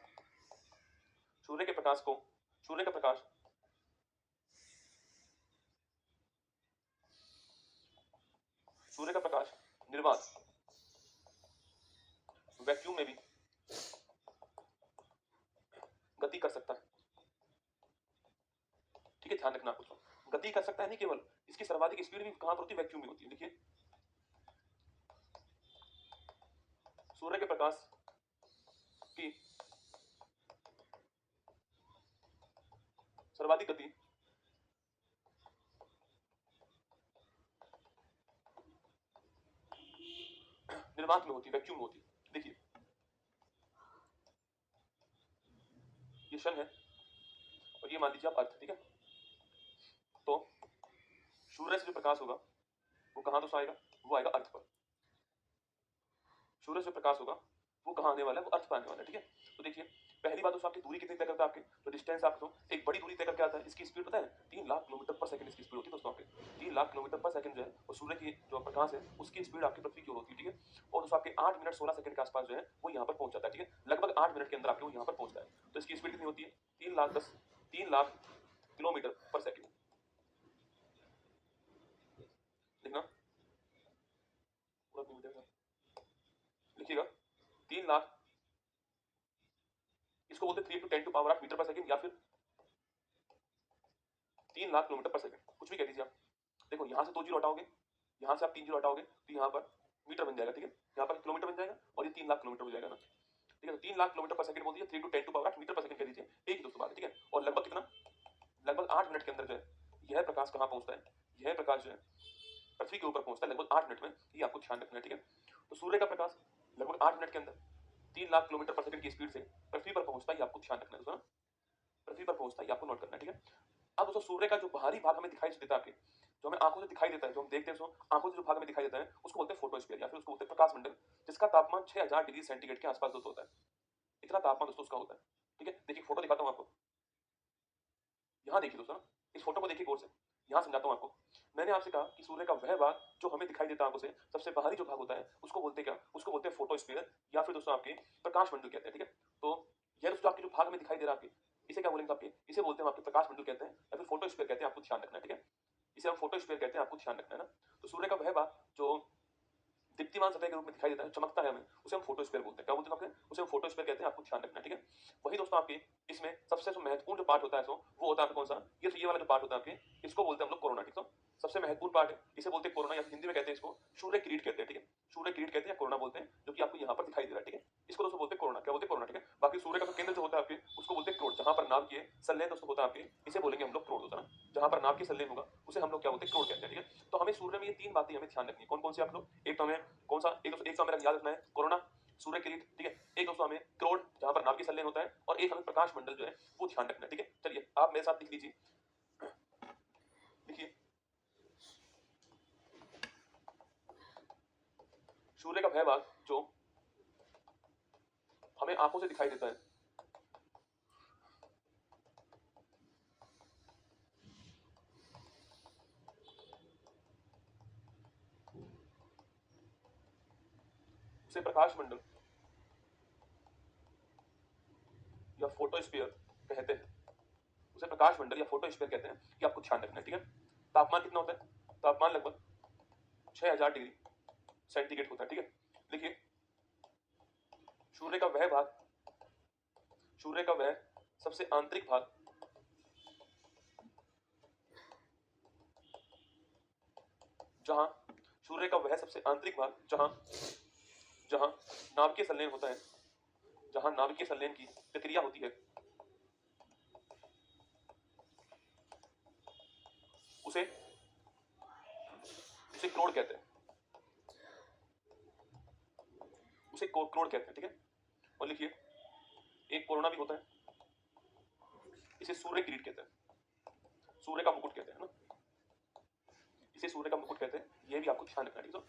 सूर्य के प्रकाश को, सूर्य का प्रकाश सूर्य का प्रकाश निर्वात वैक्यूम में भी गति कर सकता है, ठीक है। ध्यान रखना आपको, गति कर सकता है नहीं केवल, इसकी सर्वाधिक स्पीड भी कहां पर होती है, वैक्यूम में होती है। देखिए सूर्य के प्रकाश की सर्वाधिक गति निर्वात में होती है, वैक्यूम में होती है। देखिए ये शन है और ये मान लीजिए आप अर्थ, ठीक है। तो सूर्य से जो प्रकाश होगा वो कहाँ दोस्तों आएगा, वो आएगा अर्थ पर। सूरज जो प्रकाश होगा वो कहाँ आने वाला है, वो अर्थ पर आने वाला है, ठीक है। तो देखिए पहली बात दोस्तों आपकी दूरी कितनी तय करता है, आपके जो डिस्टेंस आपको एक बड़ी दूरी तय करके आता है, इसकी स्पीड पता है 3 लाख किलोमीटर पर सेकंड इसकी स्पीड होती है दोस्तों आपके। 3 लाख किलोमीटर पर सेकंड जो है वो सूर्य की जो प्रकाश है उसकी स्पीड आपकी पृथ्वी की ओर होती है, ठीक है। और दोस्तों आपके 8 मिनट 16 सेकंड के आसपास जो है वो यहाँ पर पहुंच जाता है, ठीक है। लगभग 8 मिनट के अंदर आपके वो यहाँ पर पहुंचता है। तो इसकी स्पीड कितनी होती है 3 लाख किलोमीटर पर सेकंड। लिखना पूरा लिखिएगा 3 लाख, इसको बोलते हैं 3 × 10⁻8 मीटर पर सेकंड या फिर 3 लाख किलोमीटर पर सेकंड, कुछ भी कह दीजिए आप। देखो यहाँ से 2 जीरो हटाओगे, यहाँ से आप 3 जीरो हटाओगे तो यहाँ पर मीटर बन जाएगा, ठीक है। यहाँ पर किलोमीटर बन जाएगा और ये 3 लाख किलोमीटर हो जाएगा ना, ठीक है। तो 3 लाख किलोमीटर पर सेकंड बोल दिया, 3 × 10⁻8 मीटर पर सेकंड कह दीजिए, एक ही दोस्तों बात है, ठीक है। और लगभग कितना, लगभग 8 मिनट के अंदर जो है यह प्रकाश कहाँ पहुंचता है, यह प्रकाश जो है पृथ्वी के ऊपर पहुंचता है लगभग 8 मिनट में, ये आपको ध्यान रखना है, ठीक है। तो सूर्य का प्रकाश लगभग 8 मिनट के अंदर 3 लाख किलोमीटर पर सेकंड की स्पीड से पृथ्वी पर पहुंचता है, ये आपको ध्यान रखना है दोस्तों, पृथ्वी पर पहुंचता है, ये आपको नोट करना है, ठीक है। अब दोस्तों सूर्य का जो बाहरी भाग हमें दिखाई देता है, आपके जो हमें आंखों से दिखाई देता है, जो हम देखते हैं आंखों से जो भाग हमें दिखाई देता है उसको बोलते हैं फोटोस्फीयर या फिर उसको बोलते हैं प्रकाश मंडल, जिसका तापमान 6000 डिग्री सेंटीग्रेड के आसपास दोस्तों होता है। इतना तापमान दोस्तों उसका होता है, ठीक है। देखिए फोटो दिखाता हूं आपको, यहाँ देखिए दोस्तों ना, इस फोटो को देखिए गौर से, यहाँ समझाता हूं आपको। मैंने आपसे कहा कि सूर्य का वह भाग जो हमें दिखाई देता है आंखों से, सबसे बाहरी जो भाग होता है उसको बोलते हैं क्या, उसको बोलते हैं फोटोस्फीयर या फिर दोस्तों आपके प्रकाश मंडल कहते हैं, ठीक है। तो यह दोस्तों आपके जो भाग हमें दिखाई दे रहा है आपके, इसे क्या बोलेंगे आपके, इसे बोलते हैं आपके प्रकाश मंडल कहते हैं या फिर फोटोस्फीयर कहते हैं, आपको ध्यान रखना है, ठीक है। इसे हम फोटोस्फीयर कहते हैं, आपको ध्यान रखना है ना। तो सूर्य का वह भाग जो दीप्तिमान सतह के रूप में दिखाई देता है, चमकता है हमें, उसे हम फोटोस्फीयर बोलते हैं, क्या बोलते हैं उसे हम फोटोस्फीयर कहते हैं, आपको ध्यान रखना है, ठीक है। वही दोस्तों आपके इसमें सबसे जो महत्वपूर्ण जो पार्ट होता है वो होता है कौन सा, ये वाला जो पार्ट होता है आपके, इसको बोलते हैं हम लोग कोरोना, ठीक है। सबसे महत्वपूर्ण पार्ट है, इसे बोलते हैं कोरोना या हिंदी में कहते हैं इसको सूर्य किरीट कहते हैं, ठीक है। सूर्य किरीट कहते हैं या कोरोना बोलते हैं, जो कि आपको यहाँ पर दिखाई दे रहा है, ठीक है। इसको दोस्तों बोलते हैं कोरोना, क्या बोलते हैं कोरोना, ठीक है। बाकी सूर्य का जो केंद्र जो होता है आपके उसको बोलते हैं क्रोड, जहां पर नाभ के संलयन दोस्तों होता है आपके, इसे बोलेंगे हम लोग क्रोड होता है ना, जहां पर नाभ के संलयन होगा उसे हम लोग क्या बोलते हैं क्रोड कहते हैं, ठीक है। तो हमें सूर्य में ये 3 बातें हमें ध्यान रखनी है, कौन कौन सी आप लोग, एक तो हमें कौन सा, एक तो हमें याद रखना है कोरोना, सूर्य किरीट, ठीक है। एक दोस्तों हमें क्रोड जहां पर नाभ के संलयन होता है, और एक हमें प्रकाश मंडल जो है वो ध्यान रखना है, ठीक है। चलिए आप मेरे साथ लिख लीजिए, देखिए सूर्य का वह भाग जो हमें आंखों से दिखाई देता है, उसे प्रकाश मंडल या फोटोस्फीयर कहते हैं, उसे प्रकाश मंडल या फोटोस्फीयर कहते हैं, ये आपको ध्यान रखना है, ठीक है। तापमान कितना होता है, तापमान लगभग 6000 डिग्री सेंटीग्रेड होता है, ठीक है। देखिए सूर्य का वह भाग, सूर्य का वह सबसे आंतरिक भाग जहां, सूर्य का वह सबसे आंतरिक भाग जहां जहां नाभिकीय संलयन होता है, जहां नाभिकीय संलयन की प्रक्रिया होती है, उसे उसे क्रोड कहते हैं, उसे क्रोड कहते हैं, ठीक है। और लिखिए एक कोरोना भी होता है, इसे सूर्य किरीट कहते हैं, सूर्य का मुकुट कहते हैं ना, इसे सूर्य का मुकुट कहते हैं, ये भी आपको ध्यान रखना है, ठीक है।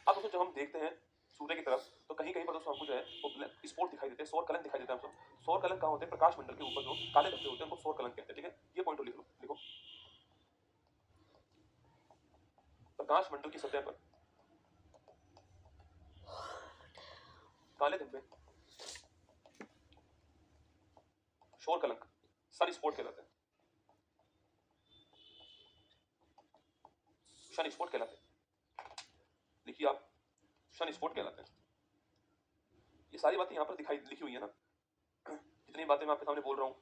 अब दोस्तों जब हम देखते हैं सूर्य की तरफ तो कहीं कहीं पर दोस्तों हमको जो है वो स्पॉट दिखाई देते हैं, सौर कलन दिखाई देता है हमको। सौर कलन कहाँ होते हैं, प्रकाश मंडल के ऊपर जो काले धब्बे होते हैं उनको सौर कलन कहते हैं, ठीक है। ये पॉइंट लिख लो, देखो प्रकाश मंडल की सतह पर काले धब्बे सौर कलंक सन स्पॉट कहलाते हैं, सन स्पॉट कहलाते हैं, लिखिए आप सन स्पॉट कहलाते हैं। ये सारी बातें यहाँ पर दिखाई लिखी हुई है ना, जितनी बातें मैं आपके सामने बोल रहा हूँ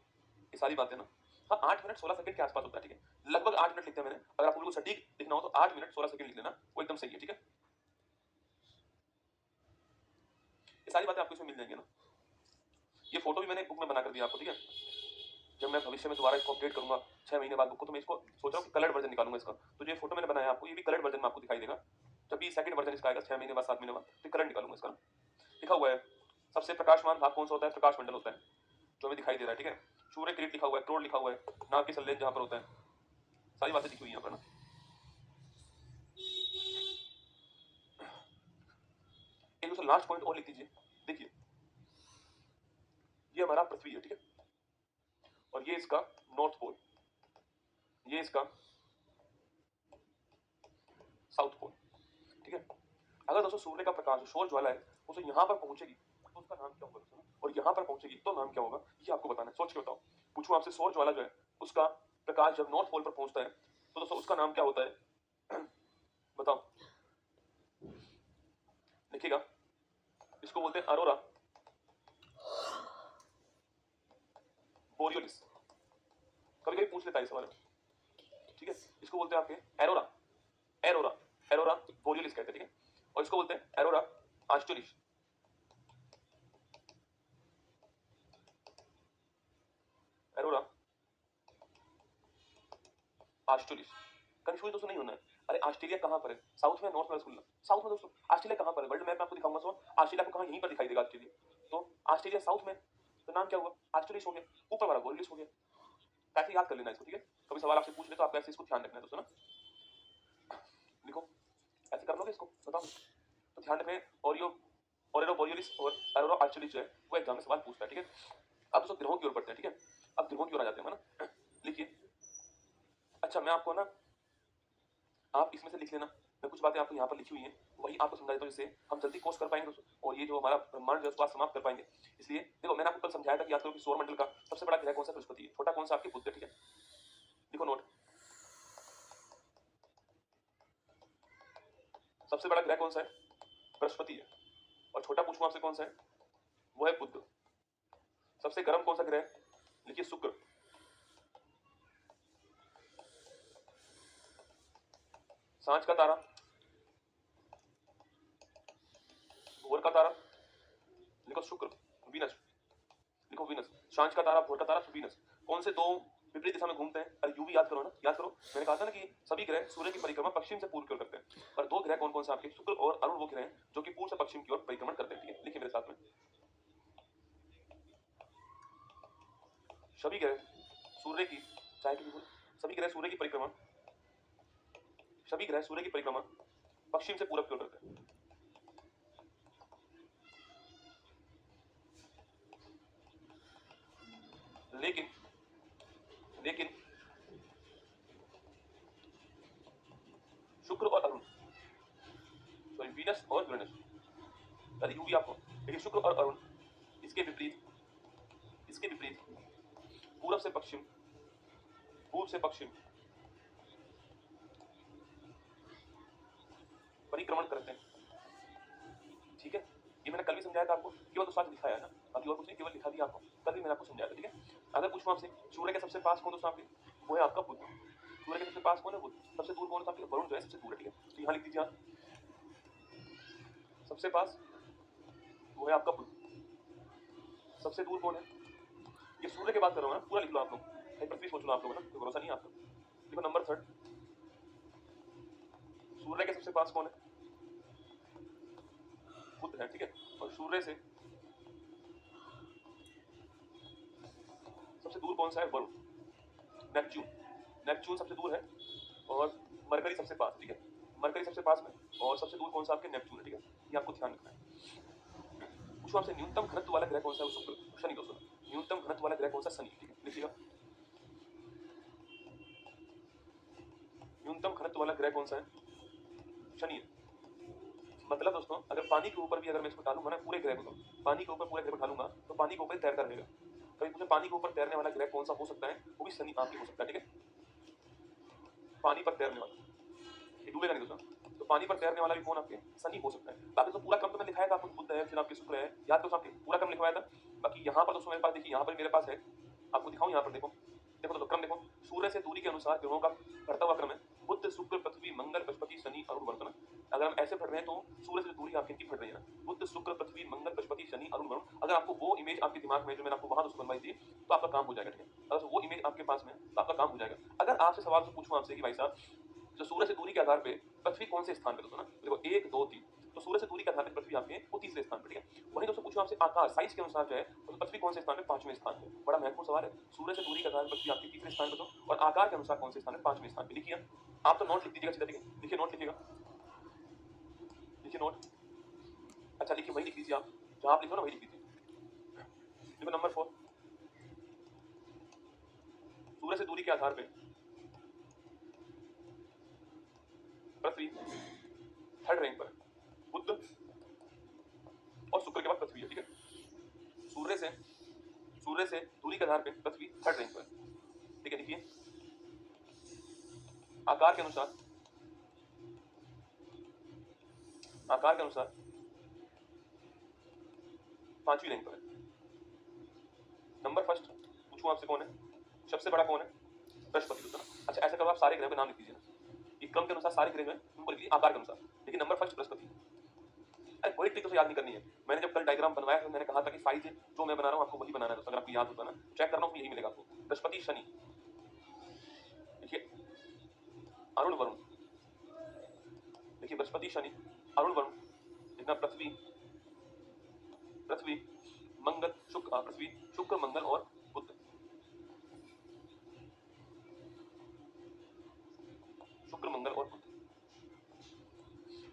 ये सारी बातें ना, हाँ 8 मिनट 16 सेकंड के आसपास होता है, ठीक है। लगभग 8 मिनट लिखते हैं मैंने, अगर आपको बिल्कुल सटीक लिखना हो तो 8 मिनट 16 सेकंड लिख लेना, वो एकदम सही है, ठीक है। ये सारी बातें आपको इसमें मिल जाएंगी ना। ये फोटो भी मैंने एक बुक में बना कर दिया आपको, ठीक है। जब मैं भविष्य में दोबारा इसको अपडेट करूंगा 6 महीने बाद बुक को, तो मैं इसको सोच रहा हूँ कलर्ड वर्जन निकालूंगा इसका। तो जो फोटो मैंने बनाया आपको, ये भी कलर्ड वर्जन में आपको दिखाई देगा, जब भी सेकंड वर्जन इसका आएगा 6 महीने बाद 7 महीने बाद, तो कलर निकालूंगा इसका। लिखा हुआ है सबसे प्रकाशमान भाग कौन सा होता है, प्रकाश मंडल होता है जो हमें दिखाई दे रहा है, ठीक है। सूर्य किरीट लिखा हुआ है, क्रोड लिखा हुआ है, नाभ के संलयन जहां पर होता है, सारी बातें लिखी हुई है यहाँ पर ना। लास्ट पॉइंट और लिख दीजिए। देखिए ये हमारा पृथ्वी है, ठीक है, और ये इसका नॉर्थ पोल, ये इसका साउथ पोल, ठीक है। अगर दोस्तों सूर्य का प्रकाश सौर ज्वाला है वो यहाँ पर पहुंचेगी तो उसका नाम क्या होगा दोस्तों, और यहाँ पर पहुंचेगी तो नाम क्या होगा, ये आपको बताना है। सोच के बताओ, पूछूं आपसे, सौर ज्वाला जो है उसका प्रकाश जब नॉर्थ पोल पर पहुंचता है तो दोस्तों उसका नाम क्या होता है? बताओ, लिखिएगा। इसको बोलते हैं अरोरा बोरियोलिस, कभी कभी पूछ लेता है इस सवाल, ठीक है। इसको बोलते हैं आपके एरोरा, एरोरा एरोरा बोरियोलिस कहते हैं, ठीक है। और इसको बोलते हैं Aurora australis, Aurora australis. Confuse दोस्तों नहीं होना है। अरे ऑस्ट्रेलिया कहां पर है, साउथ में, नॉर्थ में? रसगुल्ला साउथ में दोस्तों। ऑस्ट्रेलिया कहां पर है, वर्ल्ड मैप में आपको दिखाऊंगा सो ऑस्ट्रेलिया को कहां, यहीं पर दिखाई देगा ऑस्ट्रेलिया। तो ऑस्ट्रेलिया साउथ में, तो नाम क्या हुआ, ऑस्ट्रेलिस हो गया, ऊपर वाला बोरियोलिस हो गया। ताकि याद कर लेना इसको, ठीक है। कभी सवाल आपसे पूछ ले तो आपको ऐसे इसको ध्यान रखना है दोस्तों ना। लिखो, ऐसे कर लोगे इसको, बताओ। तो ध्यान रखें, ओरेरो बोरियोलिस और एरोरा ऑस्ट्रेलिस जो है वो एग्जाम में सवाल पूछता है, ठीक है। अब दोस्तों ग्रहों की ओर बढ़ते हैं, ठीक है। अब ग्रहों की ओर आ जाते हैं ना। लिखिए, अच्छा मैं आपको ना, आप इसमें से लिख लेना, मैं कुछ बातें आपको यहाँ पर लिखी हुई हैं वही आपको समझा देता हूँ, जिससे हम जल्दी कोर्स कर पाएंगे दोस्तों, और ये जो हमारा ब्रह्मांड जो है उसको आज समाप्त कर पाएंगे। इसलिए देखो, मैंने आपको कल समझाया था कि याद करो कि सौर मंडल का सबसे बड़ा ग्रह कौन सा, बृहस्पति है, छोटा कौन सा आपके बुध है, ठीक है। लिखो नोट, सबसे बड़ा ग्रह कौन सा है, बृहस्पति है, और छोटा पूछूं आपसे कौन सा है, वो है बुध। सबसे गर्म कौन सा ग्रह है, लिखिए शुक्र। सांझ का तारा, भोर का तारा, लिखो शुक्र, वीनस, लिखो वीनस। सांझ का तारा, भोर का तारा, वीनस। कौन से दो विपरीत दिशा में घूमते हैं, अरे यू भी याद करो ना, याद करो। मैंने कहा था ना कि सभी ग्रह सूर्य की परिक्रमा पश्चिम से पूर्व की ओर करते हैं, पर दो ग्रह कौन कौन से आपके, शुक्र और अरुण, वो ग्रह हैं जो कि पूर्व से पश्चिम की ओर परिक्रमण करते हैं, ठीक है। लिखिए मेरे साथ में, सभी ग्रह सूर्य की, चाहे कि सभी ग्रह सूर्य की परिक्रमा, सभी ग्रह सूर्य की परिक्रमा पश्चिम से पूरब की ओर करते हैं। लेकिन लेकिन शुक्र और अरुण, सॉरी वीनस और यूरेनस, अरे यू भी आपको, लेकिन शुक्र और अरुण इसके विपरीत, इसके विपरीत पूरब से पश्चिम, पूर्व से पश्चिम परिक्रमण करते हैं, ठीक है। ये मैंने कल भी समझाया था आपको, केवल दोस्तों आज दिखाया है ना, बाकी और कुछ नहीं, केवल दिखा दिया आपको, कल भी मैंने आपको समझाया था, ठीक है। अगर पूछूं आपसे सूर्य के सबसे पास कौन दोस्तों आपके, वो है आपका बुध। सूर्य के सबसे पास कौन है, बुध। सबसे दूर कौन है आपके, वरुण जो है सबसे दूर है, ठीक है। तो यहाँ लिख दीजिए आप, सबसे पास वो है आपका बुध, सबसे दूर कौन है, ये सूर्य के बात कर रहा हूँ ना, पूरा लिख लो आप लोग, कहीं पृथ्वी सोच लो आप लोग ना, तो भरोसा नहीं है आपको। देखो नंबर 3, सूर्य के सबसे पास कौन है, बुध है, ठीक है। और सूर्य से सबसे दूर कौन सा है, वरुण, नेपच्यून, नेपच्यून सबसे दूर है, और मरकरी सबसे पास, ठीक है। मरकरी सबसे पास में, और सबसे दूर कौन सा आपके, नेपच्यून है, ठीक है। ये आपको ध्यान रखना है। पूछो आपसे न्यूनतम घनत्व वाला ग्रह कौन सा है, वो शुक्र, शनि दोस्तों। न्यूनतम घनत्व वाला ग्रह कौन सा, शनि, ठीक है। लिखिएगा, न्यूनतम घनत्व वाला ग्रह कौन सा है, शनि है। मतलब दोस्तों, अगर पानी के ऊपर भी अगर मैं इसको डालूंगा ना, पूरे ग्रह को, तो पानी के ऊपर पूरे ग्रह को डालूंगा तो पानी के ऊपर तैरता रहेगा। कभी पूछे पानी के ऊपर तैरने वाला ग्रह कौन सा हो सकता है, वो भी शनि आपकी हो सकता है, ठीक है। पानी पर तैरने वाला, ये डूबेगा नहीं दोस्तों, तो पानी पर तैरने वाला भी कौन आपके, शनि हो सकता है। बाकी तो पूरा क्रम तो मैं दिखाया था आपको, बुध है, फिर आपके शुक्र है, याद करो आपके पूरा क्रम लिखवाया था। बाकी यहाँ पर दोस्तों मेरे पास देखिए, यहाँ पर मेरे पास है, आपको दिखाऊं, यहाँ पर देखो, देखो दोस्तों क्रम देखो, सूर्य से दूरी के अनुसार ग्रहों का बढ़ता हुआ क्रम है, बुध शुक्र पृथ्वी मंगल बृहस्पति शनि अरुण वरुण। अगर हम ऐसे पढ़ रहे हैं तो सूर्य से दूरी आपकी इनकी बढ़ रही है ना, बुध शुक्र पृथ्वी मंगल बृहस्पति शनि अरुण वरुण। अगर आपको वो इमेज आपके दिमाग में जो मैंने आपको वहां दोस्तों बनवाई थी, तो आपका काम हो जाएगा, ठीक है। अगर वो इमेज आपके पास में, तो आपका काम हो जाएगा। अगर आपसे सवाल से पूछूं आपसे कि भाई साहब, जो सूर्य से दूरी के आधार पे पृथ्वी कौन से स्थान पे, दोस्तों ना देखो 1 2 3, तो सूर्य से दूरी के आधार पे पृथ्वी आपके वो तीसरे स्थान पे, ठीक है। वहीं दोस्तों पूछूं आपसे आकार साइज के अनुसार जो है, तो पृथ्वी कौन से स्थान पे, 5वें स्थान पे। बड़ा महत्वपूर्ण सवाल है। सूर्य से दूरी के आधार पर पृथ्वी आपके तीसरे स्थान पे, दोस्तों, और आकार के अनुसार कौन से स्थान पे, 5वें स्थान पे। लिखिए आप तो नोट लिख दीजिएगा सीधा, ठीक है। लिखिए नोट, लिखिएगा, लिखिए नोट। अच्छा लिखिए, वही लिख लीजिए आप, जहां आप लिखो ना वही लिख लीजिए। देखो नंबर 4, सूर्य से दूरी के आधार पे पृथ्वी थर्ड रैंक पर, बुध और शुक्र के बाद पृथ्वी है, ठीक है। सूर्य से दूरी के आधार पे पृथ्वी थर्ड रैंक पर, ठीक है। देखिए आकार के अनुसार, आकार के अनुसार पांचवी रैंक पर है। नंबर फर्स्ट पूछूं आपसे, कौन है सबसे बड़ा, कौन है? बृहस्पति होता है। अच्छा ऐसा करो, आप सारे ग्रह के नाम लिख दीजिए ना, एक क्रम के अनुसार सारे ग्रह हैं उनको लिखिए आकार के अनुसार। देखिए नंबर फर्स्ट बृहस्पति। अरे कोई ट्रिक तो याद नहीं करनी है, मैंने जब कल डायग्राम बनवाया तो मैंने कहा था कि साइज जो मैं बना रहा हूँ आपको वही बनाना है दोस्तों, अगर आपको याद होता ना चेक करना उसमें यही मिलेगा आपको। बृहस्पति शनि, देखिए अरुण वरुण, देखिए बृहस्पति शनि अरुण वरुण, इतना पृथ्वी, पृथ्वी मंगल शुक्र, पृथ्वी शुक्र मंगल और बुध, शुक्र मंगल और बुध,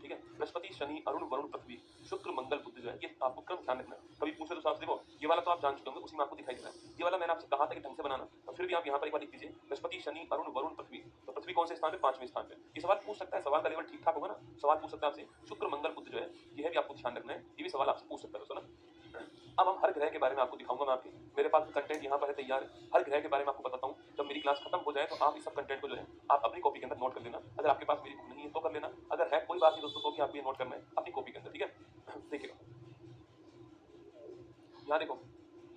ठीक है। बृहस्पति शनि अरुण वरुण पृथ्वी शुक्र मंगल बुध जो है ये आपको क्रम ध्यान रखना है। कभी पूछे तो आपसे, देखो ये वाला तो आप जान चुके होंगे, उसी में आपको दिखाई दे रहा है। ये वाला मैंने आपसे कहा था कि ढंग से बनाना, तो फिर भी आप यहाँ पर एक बार लिख दीजिए बृहस्पति शनि अरुण वरुण पृथ्वी। तो पृथ्वी कौन से स्थान पे? पांचवें स्थान पे। ये सवाल पूछ सकता है, सवाल का लेवल ठीक ठाक होगा ना, सवाल पूछ सकता है आपसे शुक्र मंगल बुध जो है यह भी आपको ध्यान रखना है, ये भी सवाल आपसे पूछ सकता है दोस्तों ना। अब हम हर ग्रह के बारे में आपको दिखाऊंगा मैं, आपके मेरे पास कंटेंट यहाँ पर है तैयार, हर ग्रह के बारे में आपको बताता हूँ। जब मेरी क्लास खत्म हो जाए तो आप इस सब कंटेंट को जो है आप अपनी कॉपी के अंदर नोट कर लेना, अगर आपके पास मेरी बुक नहीं है तो कर लेना, अगर है कोई बात नहीं दोस्तों तो भी आपको ये नोट करना है अपनी कॉपी के अंदर, ठीक है। देखिएगा यहाँ देखो,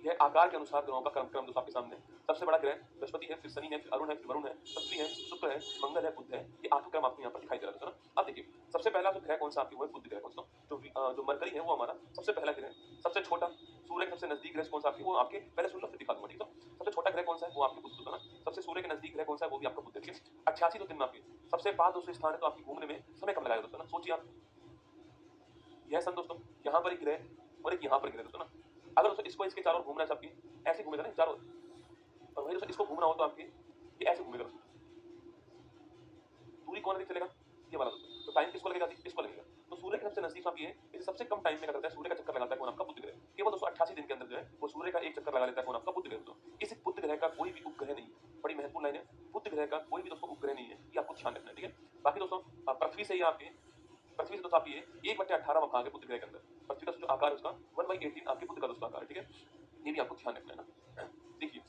यह आकार के अनुसार ग्रहों का क्रम दोस्तों आपके सामने। सबसे बड़ा ग्रह बृहस्पति है, फिर शनि है, फिर अरुण है, फिर वरुण है, पृथ्वी है, शुक्र है, मंगल है, बुध है, ये आठ क्रम आपको यहाँ पर दिखाई दे रहा है ना। अब देखिए सबसे पहला जो ग्रह कौन सा आपके हुआ है? बुध ग्रह दोस्तों। जो मरकरी है वो हमारा सबसे पहला ग्रह, सबसे छोटा सूर्य के सबसे नजदीक ग्रह कौन सा आपके? वो आपके पहले सुन लो फिर दिखा दूंगा, ठीक है। सबसे छोटा ग्रह कौन सा है? वो आपके बुध होता है ना। सबसे सूर्य के नजदीक ग्रह कौन सा है? वो भी आपका बुध है, ठीक है। 88 दिन में आपके सबसे पास दोस्तों स्थान है, तो आपकी घूमने में समय कम लगाएगा दोस्तों ना। सोचिए आप, यह सन दोस्तों यहाँ पर एक ग्रह और एक यहाँ पर ग्रह दोस्तों ना। अगर दोस्तों इसको इसके चारों घूमना है सबकी, ऐसे घूमेगा ना चारों, और वही दोस्तों इसको घूमना हो तो आपके ये ऐसे घूमेगा दोस्तों। दूरी कौन अधिक चलेगा? ये वाला दोस्तों। तो टाइम किसको लगेगा? इसको लगेगा। तो सूर्य के सबसे नजदीक आप ये इसे सबसे कम टाइम में करता है, सूर्य का चक्कर लगाता है कौन? आपका बुध ग्रह। केवल 288 दिन के अंदर जो है वो सूर्य का एक चक्कर लगा लेता है कौन? आपका बुध ग्रह दोस्तों। इस बुध ग्रह का कोई भी उपग्रह नहीं है, बड़ी महत्वपूर्ण लाइन है, बुध ग्रह का कोई भी दोस्तों उपग्रह नहीं है, ये आपको ध्यान रखना है, ठीक है। बाकी दोस्तों पृथ्वी से ही आपके, पृथ्वी से दोस्तों आप ये 1/18 भाग है बुध ग्रह के अंदर, पृथ्वी का जो आकार है उसका 1/18 आपके बुध का दोस्तों आकार है, ठीक है। ये भी आपको ध्यान रखना है ना। देखिए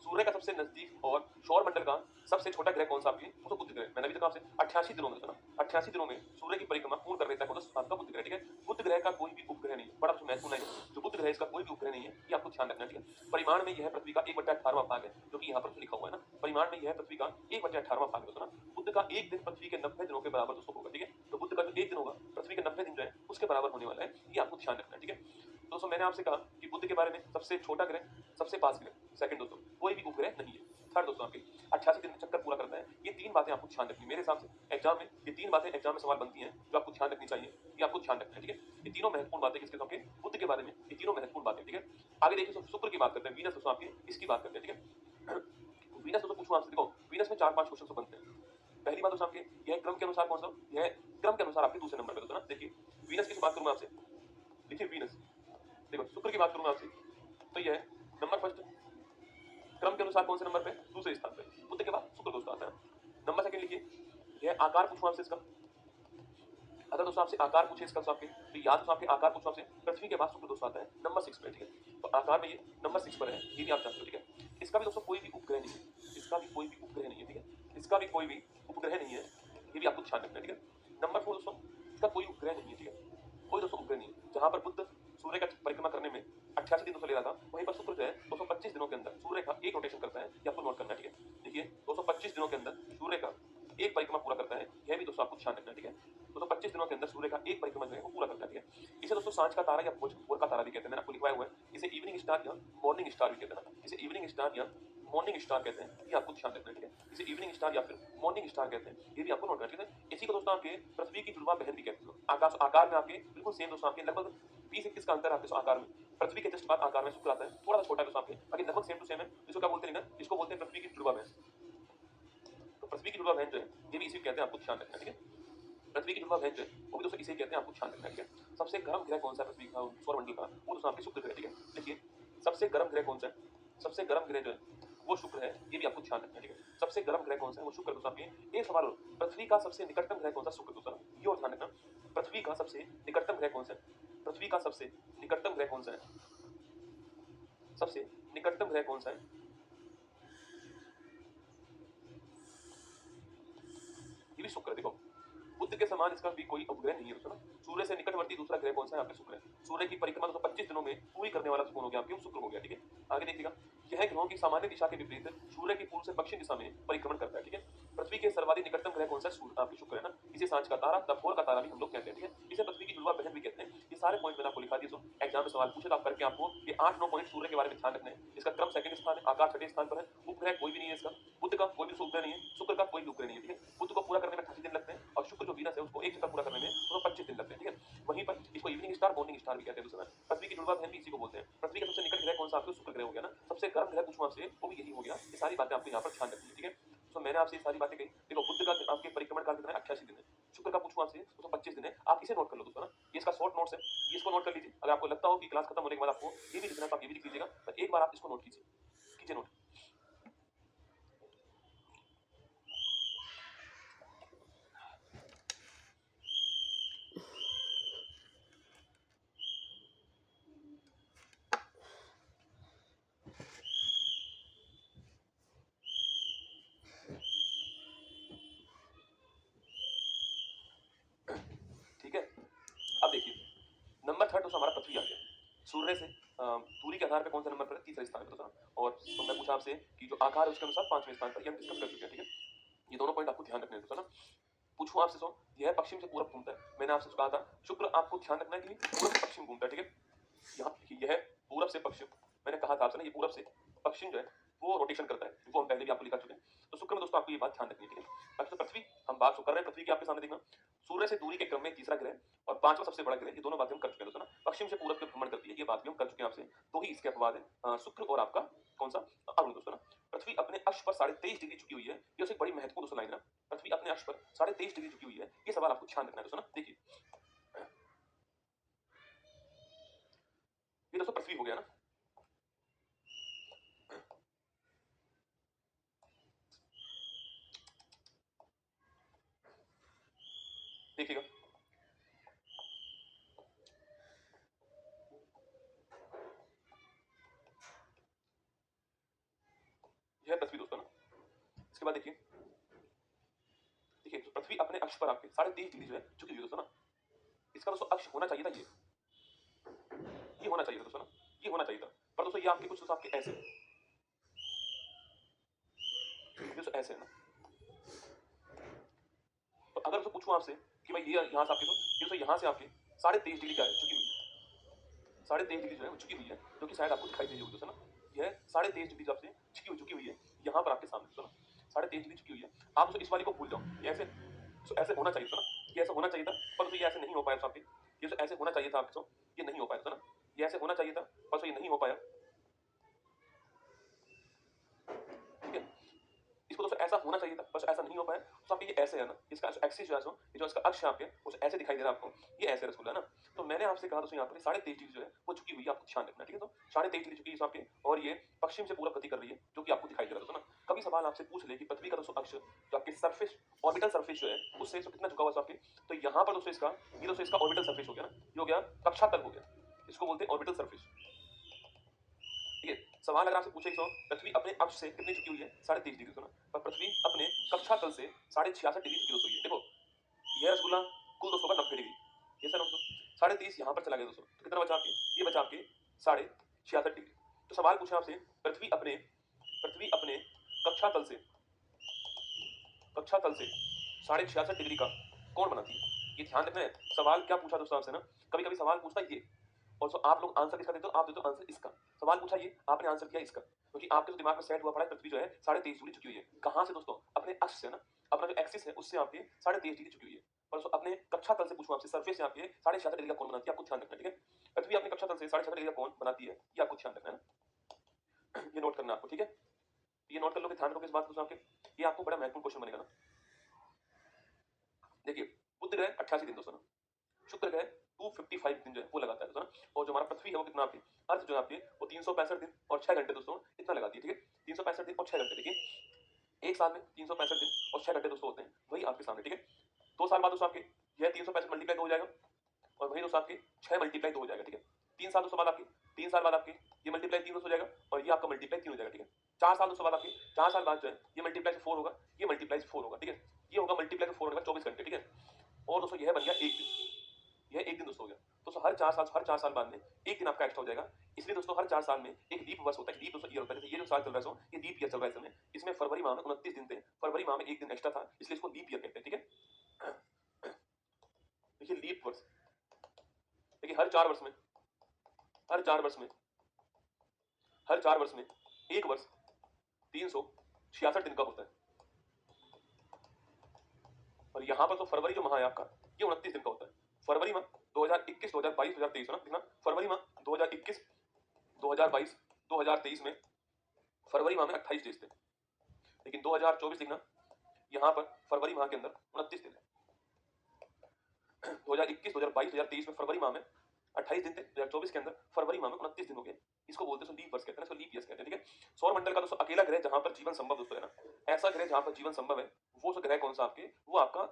सूर्य का सबसे नजदीक और सौर मंडल का सबसे छोटा ग्रह कौन सा आपके? वो तो बुध ग्रह। मैंने अभी तक आपसे 88 दिनों में सुना, 88 दिनों में सूर्य की परिक्रमा पूर्ण कर लेता है कौन? आपका बुध ग्रह, ठीक है। बुध ग्रह का कोई भी उपग्रह नहीं, बड़ा महत्वपूर्ण है, जो बुध ग्रह इसका कोई भी उपग्रह नहीं है, ये आपको ध्यान रखना है, ठीक है। परिमाण में यह पृथ्वी का 1/18 भाग है, जो कि यहाँ पर लिखा हुआ है ना, परिमाण में यह पृथ्वी का 1/18 भाग है दोस्तों ना। बुध का एक दिन पृथ्वी के 90 दिनों के बराबर दोस्तों होगा, ठीक है। तो बुध का जो एक दिन होगा पृथ्वी के 90 दिन जो है उसके बराबर होने वाला है, ये आपको ध्यान रखना है, ठीक है। दोस्तों मैंने आपसे कहा कि बुध के बारे में सबसे छोटा ग्रह, सबसे पास ग्रह, सेकंड दोस्तों कोई भी उपग्रह नहीं है, थर्ड दोस्तों आपके 88 दिन में चक्कर पूरा करता है। ये तीन बातें आपको ध्यान रखनी, मेरे हिसाब से एग्जाम में ये तीन बातें एग्जाम में सवाल बनती हैं जो आपको ध्यान रखनी चाहिए, ये आपको ध्यान रखना है, ठीक है। ये तीनों महत्वपूर्ण बातें किसके आपके? बुध के बारे में, ये तीनों महत्वपूर्ण बातें, ठीक है। आगे देखिए शुक्र की बात करते हैं, वीनस दोस्तों आपके इसकी बात करते हैं, ठीक है। वीनस दोस्तों पूछूं आपसे, देखो वीनस में 4-5 क्वेश्चन बनते हैं। पहली बात दोस्तों आपके यह क्रम के अनुसार कौन सा? यह क्रम के अनुसार आपके दूसरे नंबर पे दोस्तों ना। देखिए वीनस की बात करूंगा आपसे, देखिए वीनस, देखो शुक्र की बात करूंगा आपसे तो यह नंबर फर्स्ट क्रम के अनुसार कौन से नंबर पे? दूसरे स्थान पे। बुध के बाद शुक्र दोस्तों आता है। नंबर सेकंड लिखिए, यह आकार पूछूं आपसे इसका, अगर दोस्तों आपसे आकार पूछे इसका तो आपके तो याद दोस्तों आपके आकार पूछूं आपसे, पृथ्वी के बाद शुक्र दोस्तों आता है नंबर 6 पे, ठीक है। तो आकार में ये नंबर 6 पर है, ये भी आप जानते हो, ठीक है। इसका भी दोस्तों कोई भी उपग्रह नहीं है, इसका भी कोई भी उपग्रह नहीं है, ठीक है। इसका भी कोई भी उपग्रह नहीं है, ये भी आपको ध्यान रखना है, ठीक है। नंबर 4 दोस्तों इसका कोई उपग्रह नहीं है, ठीक है, कोई दोस्तों उपग्रह नहीं है। जहां पर बुध सूर्य का परिक्रमा करने में 88 दिन दोस्तों ले रहा था, वहीं पर शुक्र जो है 225 दिनों के अंदर सूर्य का एक रोटेशन करता है, ये आपको नोट करना है, ठीक है। देखिए 225 दिनों के अंदर सूर्य का एक परिक्रमा पूरा करता है, यह भी दोस्तों आपको ध्यान रखना है, ठीक है। 225 दिनों के अंदर सूर्य का एक परिक्रमा जो है वो पूरा करता है, ठीक है। इसे दोस्तों सांझ का तारा या भोर का तारा भी कहते हैं, मैंने आपको लिखवाया हुआ है। इसे इवनिंग स्टार या मॉर्निंग स्टार भी कहते हैं ना, इसे इवनिंग स्टार या मॉर्निंग स्टार कहते हैं, ये आपको ध्यान रखना है, ठीक है। इसे इवनिंग स्टार या फिर मॉर्निंग स्टार कहते हैं, ये भी आपको नोट करना है, ठीक है। इसी को दोस्तों आपके पृथ्वी की जुड़वा बहन भी कहते हैं। आकाश आकार में आपके बिल्कुल सेम दोस्तों आपके लगभग 20-21 का अंतर आपके आकार में, पृथ्वी के जस्ट बाद आकार में शुक्र आता है, थोड़ा सा छोटा है दोस्तों आपके, बाकी लगभग सेम टू सेम है। इसको क्या बोलते हैं ना, इसको बोलते हैं पृथ्वी की जुड़वा बहन। तो पृथ्वी की जुड़वा बहन जो है ये भी इसी को कहते हैं, आपको ध्यान रखना है, ठीक है। पृथ्वी की जुड़वा बहन जो है वो भी दोस्तों इसे कहते हैं, आपको ध्यान रखना है, ठीक है। सबसे गर्म ग्रह कौन सा है पृथ्वी का सौरमंडल का, वो दोस्तों आपके शुक्र ग्रह, ठीक है। देखिए सबसे गर्म ग्रह कौन सा है, सबसे गर्म ग्रह जो है वो शुक्र है, ये भी आपको ध्यान रखना है, ठीक है। सबसे गर्म ग्रह कौन सा है, वो शुक्र दोस्तों आपके। एक सवाल और, पृथ्वी का सबसे निकटतम ग्रह कौन सा, शुक्र दोस्तों, ये और ध्यान रखना। पृथ्वी का सबसे निकटतम ग्रह कौन सा है, पृथ्वी का सबसे निकटतम ग्रह कौन सा है, सबसे निकटतम ग्रह कौन सा है, ये भी शुक्र है। देखो बुध के समान इसका भी कोई उपग्रह नहीं है दोस्तों ना। सूर्य से निकटवर्ती दूसरा ग्रह कौन सा है, आपके शुक्र है। सूर्य की परिक्रमा दोस्तों 25 दिनों में पूरी करने वाला कौन हो गया, आपके शुक्र हो गया, ठीक है। आगे देखिएगा, यह ग्रहों की सामान्य दिशा के विपरीत सूर्य की पूर्व से पश्चिम दिशा में परिक्रमण करता है, ठीक है। पृथ्वी के सर्वाधिक निकटतम ग्रह कौन सा है, सूर्य, आपके शुक्र है ना। इसे सांझ का तारा, द फोर का तारा भी हम लोग कहते हैं, ठीक है। इसे पृथ्वी की जुड़वा बहन भी कहते हैं। ये सारे पॉइंट मैंने आपको लिखा दिए, एग्जाम में सवाल पूछे तो आप करके आपको ये 8-9 पॉइंट सूर्य के बारे में ध्यान रखना है। इसका क्रम सेकंड स्थान है, आकाश छठे स्थान पर है, उपग्रह कोई भी नहीं है इसका, बुध का कोई भी उपग्रह नहीं है, शुक्र का कोई भी उपग्रह नहीं है, ठीक है। बुध को पूरा करने में 88 दिन लगते हैं और शुक्र जो वीनस है उसको एक चक्कर पूरा करने में 25 दिन लगते हैं, ठीक है। वहीं पर इसको इवनिंग स्टार, मॉर्निंग स्टार भी कहते हैं दोस्तों। पृथ्वी की जुड़वा बहन भी इसी को बोलते हैं। पृथ्वी का सबसे निकट ग्रह कौन सा, आपको शुक्र ग्रह हो गया ना। सबसे गर्म ग्रह पूछूं आपसे, वो भी यही हो गया। ये सारी बातें आपको यहाँ पर ध्यान रखनी है, ठीक है। तो मैंने आपसे ये सारी बातें कही। देखो बुध का आपके परिक्रमण काल कितना है, 88 दिन है। शुक्र का पूछूं आपसे तो 25 दिन है। आप इसे नोट कर लो दोस्तों ना, ये इसका शॉर्ट नोट्स है, ये इसको नोट कर लीजिए। अगर आपको लगता हो कि क्लास खत्म होने के बाद आपको ये भी लिखना है तो आप ये भी लिख लीजिएगा, तो एक बार आप इसको नोट कीजिए, कीजिए नोट। ठीक है, अब देखिए नंबर थर्ड दोस्तों हमारा पृथ्वी आ गया। सूर्य से दूरी के आधार पे कौन सा नंबर पर है, तीसरे स्थान पर दोस्तों। और तो मैं पूछा आपसे कि जो आकार है उसके अनुसार पांचवें स्थान पर, ये हम डिस्कस कर चुके हैं, ठीक है। ये दोनों पॉइंट आपको ध्यान रखने हैं दोस्तों ना। पूछूं आपसे सो, यह पश्चिम से पूरब घूमता है। मैंने आपसे कहा था शुक्र आपको ध्यान रखना है कि पूरब से पश्चिम घूमता है, ठीक है। यहाँ देखिए यह पूरब से पश्चिम, मैंने कहा था आपसे ना ये पूरब से पश्चिम जो है वो रोटेशन करता है, वो हम पहले भी आपको लिखा चुके हैं। तो शुक्र में दोस्तों आपको ये बात ध्यान रखनी है, ठीक है। बाकी तो पृथ्वी हम बात कर रहे हैं, पृथ्वी की आपके सामने देखना, सूर्य से दूरी के क्रम में तीसरा ग्रह और पांचवा सबसे बड़ा ग्रह, ये दोनों बातें हम कर चुके हैं दोस्तों ना। पश्चिम से पूरब के भ्रमण करती है, ये बात भी हम कर चुके हैं आपसे। तो ही इसके अपवाद है शुक्र और आपका कौन सा, अरुण दोस्तों ना। पृथ्वी अपने अक्ष पर 23.5 डिग्री झुकी हुई है, ये एक बड़ी महत्वपूर्ण दोस्तों लाइन है। पृथ्वी अपने अक्ष पर 23.5 डिग्री झुकी हुई है, ये सवाल आपको ध्यान रखना है दोस्तों ना। देखिए ये दोस्तों पृथ्वी हो गया ना, देखिएगा यह पृथ्वी दोस्तों ना। इसके बाद देखिए, देखिए तो पृथ्वी अपने अक्ष पर आपके 23.5 डिग्री जो है झुकी हुई है दोस्तों ना। इसका दोस्तों अक्ष होना चाहिए था ये होना चाहिए था दोस्तों ना, ये होना चाहिए था। पर दोस्तों ये आपके कुछ दोस्तों आपके ऐसे, दोस्तों ऐसे है ना। तो अगर दोस्तों पूछूं आपसे कि भाई ये यहाँ से आपके दोस्तों यहाँ से आपके 23.5 डिग्री क्या है, झुकी हुई है। 23.5 डिग्री जो है वो झुकी हुई है, जो कि शायद आपको दिखाई दे रही होगी दोस्तों ना। यह 23.5 डिग्री आपसे झुकी हुई है यहाँ पर आपके सामने दोस्तों ना। 23.5 डिग्री झुकी हुई है। आप दोस्तों इस वाली को भूल जाओ, ये ऐसे, तो ऐसे होना चाहिए था ना, ये ऐसा होना चाहिए था। पर दोस्तों ये ऐसे नहीं हो पाया आपके, ये तो ऐसे होना चाहिए था आपके, ये नहीं हो पाया था ना। ये ऐसे होना चाहिए था पर ये नहीं हो पाया, ठीक है। इसको दोस्तों ऐसा होना चाहिए था बस ऐसा नहीं हो पाया। तो आपके ये ऐसे है ना, इसका एक्सिस जो है ये जो इसका अक्ष है आपके उसे ऐसे दिखाई दे रहा है आपको, ये ऐसे रसगुल्ला है ना। तो मैंने आपसे कहा दोस्तों यहाँ पर 23.5 डिग्री जो है वो झुकी हुई है, आपको ध्यान रखना है, ठीक है। तो 23.5 डिग्री झुकी है आपके, और ये पश्चिम से पूरब गति कर रही है, जो कि आपको दिखाई दे रहा है दोस्तों ना। कभी सवाल आपसे पूछ ले कि पृथ्वी का दोस्तों अक्ष जो आपके सरफेस, ऑर्बिटल सरफेस जो है उससे कितना झुका हुआ है आपके, तो यहाँ पर दोस्तों इसका, ये दोस्तों इसका ऑर्बिटल सरफेस हो गया ना, ये हो गया कक्षा तल हो गया, इसको बोलते हैं ऑर्बिटल सरफेस, ठीक है। सवाल अगर आपसे पूछे तो पृथ्वी अपने अक्ष से कितनी झुकी हुई है, 23.5 डिग्री सुना, पर पृथ्वी अपने कक्षा तल से 66.5 डिग्री झुकी दोस्तों। ये देखो यह रसगुल्ला कुल दोस्तों का 90 डिग्री, ये सर दोस्तों 30.5 यहाँ पर चला गया दोस्तों, तो कितना बचा आपके, ये बचा आपके 66.5 डिग्री। तो सवाल पूछा आपसे पृथ्वी अपने कक्षा तल से 66.5 डिग्री का कोण बनाती है, ये ध्यान रखना है। सवाल क्या पूछा दोस्तों आपसे ना, कभी कभी सवाल पूछता है ये, और सो आप लोग आंसर किसका देते हो, आप देते हो आंसर इसका। सवाल पूछा ये, आपने आंसर किया इसका, क्योंकि आपके तो दिमाग में सेट हुआ पड़ा है पृथ्वी जो है 23.5 डिग्री झुकी हुई है। कहां से दोस्तों, अपने अक्ष से ना, अपना जो एक्सिस है उससे आपके 23.5 डिग्री झुकी हुई है। पर दोस्तों अपने कक्षा तल से पूछूं आपसे, सरफेस से आपके 66 डिग्री का कोण बनाती है, आपको ध्यान रखना, ठीक है। पृथ्वी अपने कक्षा तल से 66 डिग्री का कोण बनाती है, ये आपको ध्यान रखना है ना, ये नोट करना आपको, ठीक है। ये नोट कर लोगे, ध्यान रखोगे इस बात को आपके, ये आपको बड़ा महत्वपूर्ण क्वेश्चन बनेगा ना। देखिए बुध ग्रह 88 दिन दोस्तों ना। शुक्र ग्रह 255 दिन जो है वो लगाता है दोस्तों ना। और जो हमारा पृथ्वी है वो कितना आपकी अर्थ जो है आपकी वो 365 दिन और 6 घंटे दोस्तों इतना लगाती है, ठीक है। 365 दिन और 6 घंटे, देखिए एक साल में 365 दिन और 6 घंटे दोस्तों होते हैं, वही आपके सामने, ठीक है। 2 साल बाद दोस्तों आपके यह 365 मल्टीप्लाई 2 हो जाएगा और वही दोस्तों आपके 6 मल्टीप्लाई 2 हो जाएगा, ठीक है। 3 साल दोस्तों बाद आपके 3 साल बाद आपके ये मल्टीप्लाई 3 हो जाएगा और ये आपका मल्टीप्लाई 3 हो जाएगा, ठीक है। 4 साल दोस्तों बाद आपके 4 साल बाद जो है ये मल्टीप्लाई से 4 होगा, ये मल्टीप्लाई से 4 होगा, ठीक है। ये होगा मल्टीप्लाई से 4 होने का 24 घंटे, ठीक है। और दोस्तों यह बन गया एक दिन, यह एक दिन दोस्तों हो गया। दोस्तों हर 4 साल बाद में एक दिन आपका एक्स्ट्रा हो जाएगा। इसलिए दोस्तों हर 4 साल में एक लीप वर्ष होता है, लीप दोस्तों ईयर होता है। जैसे ये जो साल चल रहा है ये लीप ईयर चल रहा है इस समय। इसमें फरवरी माह में 29 दिन थे, फरवरी माह में एक दिन एक्स्ट्रा था, इसलिए इसको लीप ईयर कहते हैं, ठीक है। देखिए लीप वर्ष, देखिए हर 4 वर्ष में हर 4 वर्ष में हर 4 वर्ष में एक वर्ष 366 दिन का होता है। और यहाँ पर तो फरवरी जो माह है आपका ये 29 दिन का होता है। फरवरी माह 2021 2022 2023 ना, देखना फरवरी माह 2021 2022 2023 में फरवरी माह में 28 डेज थे, लेकिन 2024 देखना यहाँ पर फरवरी माह के अंदर 29 दिन है। 2021 2022 2023 में फरवरी माह में 28 दिन थे, 2024 के अंदर फरवरी माह में 29 दिन हो गए। इसको बोलते हैं लीप वर्ष कहते हैं, इसको लीप ईयर्स कहते हैं, ठीक है। सौर मंडल का दोस्तों अकेला ग्रह जहां पर जीवन संभव दोस्तों है ना, ऐसा ग्रह जहां पर जीवन संभव है वो ग्रह कौन सा आपके, वो आपका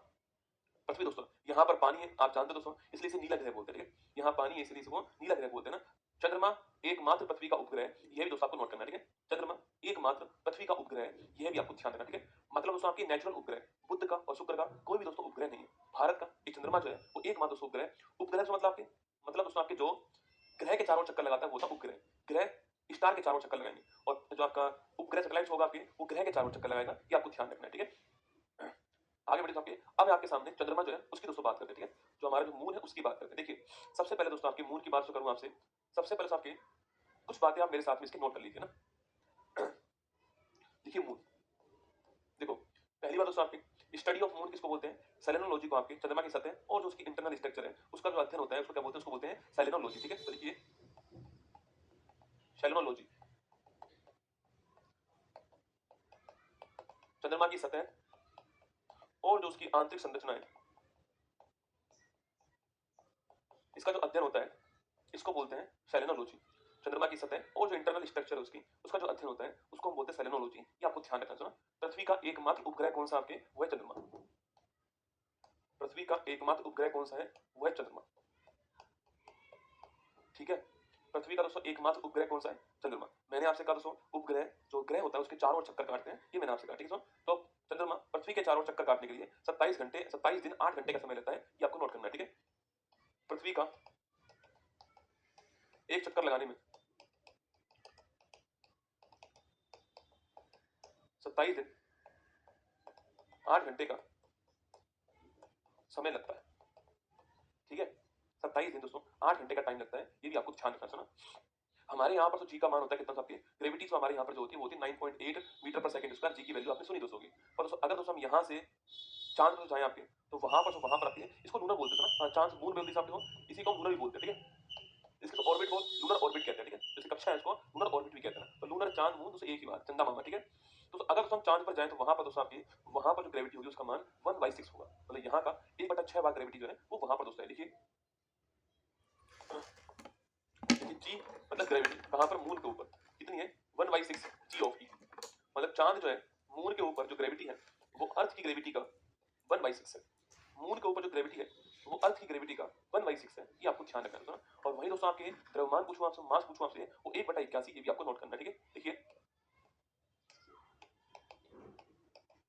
पृथ्वी दोस्तों। यहाँ पर पानी है आप जानते हो दोस्तों, इसलिए इसे नीला ग्रह बोलते हैं, ठीक है। यहाँ पानी है इसलिए इसको नीला ग्रह बोलते हैं ना। चंद्रमा एकमात्र पृथ्वी का उपग्रह, यह भी दोस्तों आपको नोट करना है, ठीक है। चंद्रमा एकमात्र पृथ्वी का उपग्रह, यह भी आपको ध्यान रखना, ठीक है। मतलब दोस्तों आपकी नेचुरल उपग्रह बुध का और शुक्र का कोई भी दोस्तों उपग्रह नहीं है। भारत का एक चंद्रमा जो है वो एकमात्र दोस्तों उपग्रह, उपग्रह मतलब आपके मतलब दोस्तों आपके जो ग्रह के चारों चक्कर लगाता है वो था उपग्रह। ग्रह स्टार के चारों चक्कर लगाएंगे और जो आपका उपग्रह सैटेलाइट होगा आपके वो ग्रह के चारों चक्कर लगाएगा, ये आपको ध्यान रखना है, ठीक है। आगे बढ़े तो आपके अब आपके सामने चंद्रमा जो है उसकी दोस्तों बात करते हैं, ठीक है। जो हमारा जो मून है उसकी बात करते हैं। देखिए सबसे पहले दोस्तों आपके मून की बात करूं आपसे, सबसे पहले आपके कुछ बातें आप मेरे साथ में इसके नोट कर लीजिए ना। देखिए मून, देखो पहली बात दोस्तों आपकी स्टडी ऑफ मून किसको बोलते हैं, सेलेनोलॉजी को। आपके चंद्रमा की सतह और जो उसकी इंटरनल स्ट्रक्चर है उसका जो अध्ययन होता है उसको क्या बोलते हैं, उसको बोलते हैं सेलेनोलॉजी, ठीक है। तो देखिए सेलेनोलॉजी, चंद्रमा की सतह और जो उसकी आंतरिक संरचना है इसका जो अध्ययन होता है इसको बोलते हैं सेलेनोलॉजी। चंद्रमा की सतह और जो इंटरनल स्ट्रक्चर है उसकी उसका जो अध्ययन होता है उसको हम बोलते हैं सेलेनोलॉजी। ये आपको ध्यान रखना चाहिए। पृथ्वी का एकमात्र उपग्रह कौन सा आपके, वह चंद्रमा। पृथ्वी का एकमात्र उपग्रह कौन सा है, वह चंद्रमा, ठीक है। पृथ्वी का दोस्तों एकमात्र उपग्रह कौन सा है, चंद्रमा। मैंने आपसे कहा दोस्तों उपग्रह जो ग्रह होता है उसके चारों ओर चक्कर काटते हैं, ये मैंने आपसे कहा, ठीक है। तो चंद्रमा पृथ्वी के चारों ओर चक्कर काटने के लिए 27 घंटे 27 दिन 8 घंटे का समय लेता है, ये आपको नोट करना है, ठीक है। पृथ्वी का एक चक्कर लगाने में 27 दिन 8 घंटे का समय लगता है, ठीक है। 27 दिन दोस्तों 8 घंटे का टाइम लगता है, ये भी आपको ध्यान रखना सुना। हमारे यहाँ पर तो जी का मान होता है कितना आपकी ग्रेविटी, तो हमारे यहाँ पर जो होती है वो होती है 9.8 मीटर पर सेकंड स्क्वायर। जी की वैल्यू आपने सुनी दोस्तों की। पर दोस्तों अगर दोस्तों हम यहाँ से चांद पर जाएं आपके तो वहां पर आती है, इसको लूनर बोलते थे ना, चांद मून बोलते सामने हो, इसी को लूनर भी बोलते हैं, ठीक है। इसके तो ऑर्बिट को लूनर ऑर्बिट कहते हैं, ठीक है। जैसे कक्षा है इसको लूनर ऑर्बिट भी कहते हैं। तो लूनर चांद मून दोस्तों एक ही बात, चंदा मामा, ठीक है। तो अगर दोस्तों हम चांद पर जाएं तो वहां पर दोस्तों आपकी वहां पर जो ग्रेविटी होगी उसका मान 1/6 होगा। मतलब यहाँ का 1/6 भाग ग्रेविटी जो है वो वहां पर दोस्तों है। देखिए जी मतलब ग्रेविटी कहां पर, मून के ऊपर कितनी है, 1/6 जी ऑफ ई। मतलब चांद जो है मून के ऊपर जो ग्रेविटी है वो अर्थ की ग्रेविटी का 1/6 है। मून के ऊपर जो ग्रेविटी है वो अर्थ की ग्रेविटी का 1/6 है, ये आपको ध्यान रखना है। और वही दोस्तों आपके द्रव्यमान पूछूं आपसे, मास पूछूं आपसे, वो 1/81, ये भी आपको नोट करना है, ठीक है। देखिए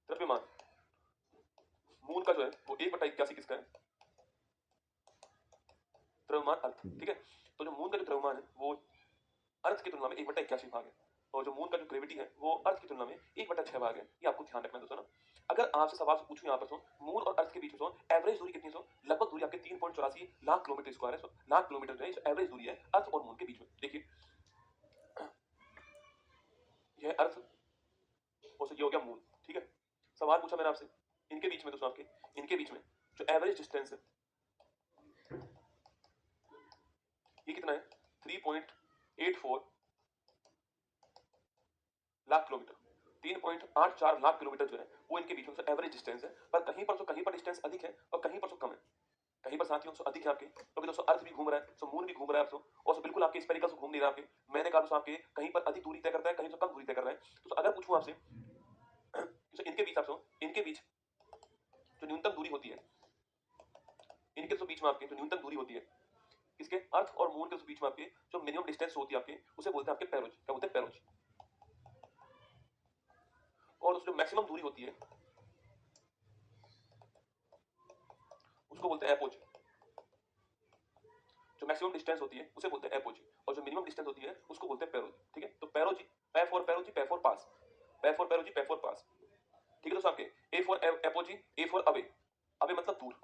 द्रव्यमान मून का जो है वो 1/81 किसका है, द्रव्यमान अर्थ, ठीक है। तो जो मून का जो द्रव्यमान है वो अर्थ की तुलना में 1/81 भाग है, और जो मून का जो ग्रेविटी है वो अर्थ की तुलना में 1/6 भाग है, ये आपको ध्यान रखना है दोस्तों ना। अगर आपसे सवाल पूछूं यहाँ पर सो मून और अर्थ के बीच में एवरेज दूरी कितनी है, लगभग दूरी आपके 3.84 लाख किलोमीटर स्क्वायर है। लाख किलोमीटर जो है एवरेज दूरी है अर्थ और मून के बीच में। देखिए यह अर्थ और ये हो गया मून, ठीक है। सवाल पूछा मैंने आपसे इनके बीच में दोस्तों, आपके इनके बीच में जो एवरेज डिस्टेंस है ये कितना है, 3.84 लाख किलोमीटर, 3.84 लाख किलोमीटर जो है वो इनके बीच में एवरेज डिस्टेंस है। पर कहीं पर डिस्टेंस अधिक है और कहीं पर कम है। कहीं पर साथियों अधिक है आपके, क्योंकि दोस्तों अर्थ भी घूम रहा है, मून भी घूम रहा है दोस्तों, और बिल्कुल आपके स्पेरिकल घूम नहीं रहा आपके। मैंने कहा दोस्तों आपके कहीं पर अधिक दूरी तय करता है, कहीं से कम दूरी तय कर रहा है। तो अगर पूछूं आपसे तो इनके बीच आपसे, इनके बीच जो न्यूनतम दूरी होती है, इनके तो बीच में आपके जो न्यूनतम दूरी होती है, इसके अर्थ और मून के बीच में आपके जो मिनिमम डिस्टेंस होती है आपके, उसे बोलते हैं आपके पेरोज। क्या बोलते हैं? पेरोज। और जो मैक्सिमम दूरी होती है उसको बोलते हैं एपोज। जो मैक्सिमम डिस्टेंस होती है उसे बोलते हैं एपोजी, और जो मिनिमम डिस्टेंस होती है उसको बोलते हैं पेरोजी। ठीक है, तो पेरोजी, पे फॉर पेरोजी, पे फॉर पास, पे फॉर पेरोजी, पे फॉर पास। ठीक है दोस्तों, आपके A for apogee, A for away, away मतलब दूर।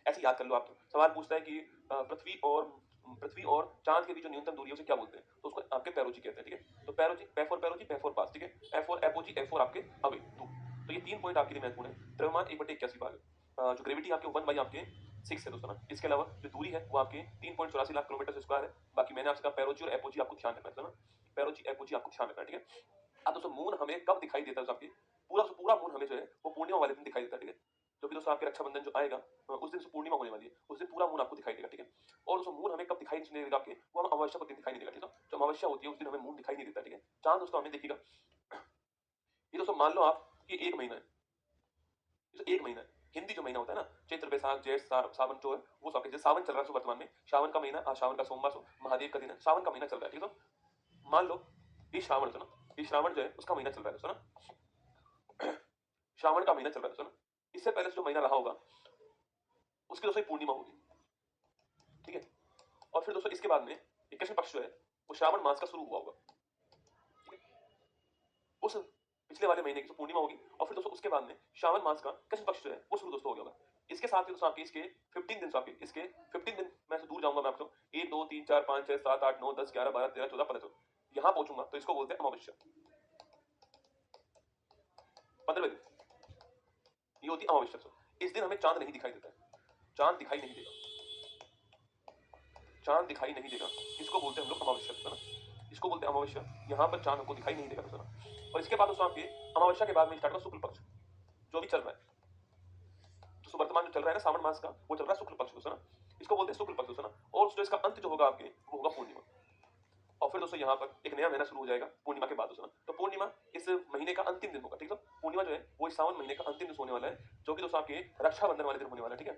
ऐसे याद कर लो आप। सवाल पूछता है कि पृथ्वी और चांद के बीच जो न्यूनतम दूरी है उसे क्या बोलते हैं, तो उसको आपके पेरोजी कहते हैं। ठीक है, तो पेरोजी, पे फॉर पेरोजी, पे फॉर पास। ठीक है, A for apogee, A for आपके अवे, दूर। तो ये 3 पॉइंट आपके लिए महत्वपूर्ण है। द्रव्यमान 1/81 भाग, जो ग्रेविटी आपके 1 बाई आपके 6 है दोस्तों ना। इसके अलावा जो दूरी है वो आपके 3.84 लाख किलोमीटर स्क्वायर है। बाकी मैंने आपसे कहा पेरोजी और एपोजी आपको ध्यान रखना है ना, पेरोजी एपोजी आपको ध्यान रखना है। ठीक है, अब दोस्तों मून हमें कब दिखाई देता है? आपकी पूरा मून हमें जो है वो पूर्णिमा वाले दिन दिखाई देता है। ठीक है, जो कि दोस्तों आपके रक्षाबंधन जो आएगा उस दिन से पूर्णिमा होने वाली है, उस दिन पूरा मून आपको दिखाई देगा। ठीक है, और दोस्तों मून हमें कब दिखाई नहीं देगा आपके, वो हम अमावस्या को दिन दिखाई नहीं देगा। ठीक है, जो अमावस्या होती है उस दिन हमें मून दिखाई नहीं देता। ठीक है, चांद दोस्तों हमें दिखेगा। ये दोस्तों मान लो आप कि 1 महीना है, तो 1 महीना है। हिंदी जो महीना होता है ना, चैत्र वैशाख जेठ सावन जो है वो सब, जैसे सावन चल रहा है वर्तमान में, श्रावण का महीना, आज श्रावण का सोमवार महादेव का दिन है, सावन का महीना चल रहा है। ठीक है, तो मान लो ये श्रावण था ना, ये श्रावण जो है उसका महीना चल रहा है दोस्तों ना, श्रावण का महीना चल रहा है दोस्तों ना। इससे पहले जो महीना रहा होगा उसकी दोस्तों पूर्णिमा होगी। ठीक है, और फिर दोस्तों इसके बाद में 21वें पक्ष जो है वो श्रावण मास का शुरू हुआ होगा। उस पिछले वाले महीने की जो पूर्णिमा होगी, और फिर दोस्तों उसके बाद में श्रावण मास का कृष्ण पक्ष जो है वो शुरू दोस्तों हो गया होगा। इसके साथ ही दोस्तों आपके इसके 15 दिन, आपके इसके 15 दिन मैं से दूर जाऊंगा मैं आपको, 1 2 3 4 5 6 7 8 9 10 11 12 13 14 15 यहां पहुंचूंगा, तो इसको बोलते हैं अमावस्या। 15वें दिन ये होती है अमावस्या। इस दिन हमें चांद नहीं दिखाई देता है, चांद दिखाई नहीं देगा, चांद दिखाई नहीं देगा, इसको बोलते हैं हम लोग अमावस्या है ना, इसको बोलते हैं अमावस्या। यहाँ पर चांद हमको दिखाई नहीं देगा दोस्तों ना। और इसके बाद दोस्तों आपके अमावस्या के बाद में स्टार्ट होगा शुक्ल पक्ष, जो भी चल रहा है। तो वर्तमान जो चल रहा है ना सावन मास का, वो चल रहा है शुक्ल पक्ष दोस्तों ना, इसको बोलते हैं शुक्ल पक्ष दोस्तों ना। और जो इसका अंत जो होगा आपके वो होगा पूर्णिमा, और फिर दोस्तों यहाँ पर एक नया महीना शुरू हो जाएगा पूर्णिमा के बाद दोस्तों ना। तो पूर्णिमा इस महीने का अंतिम दिन होगा। ठीक है, पूर्णिमा जो है वो इस सावन महीने का अंतिम दिन होने वाला है, जो कि दोस्तों आपके रक्षाबंधन वाले दिन होने वाला है। ठीक है,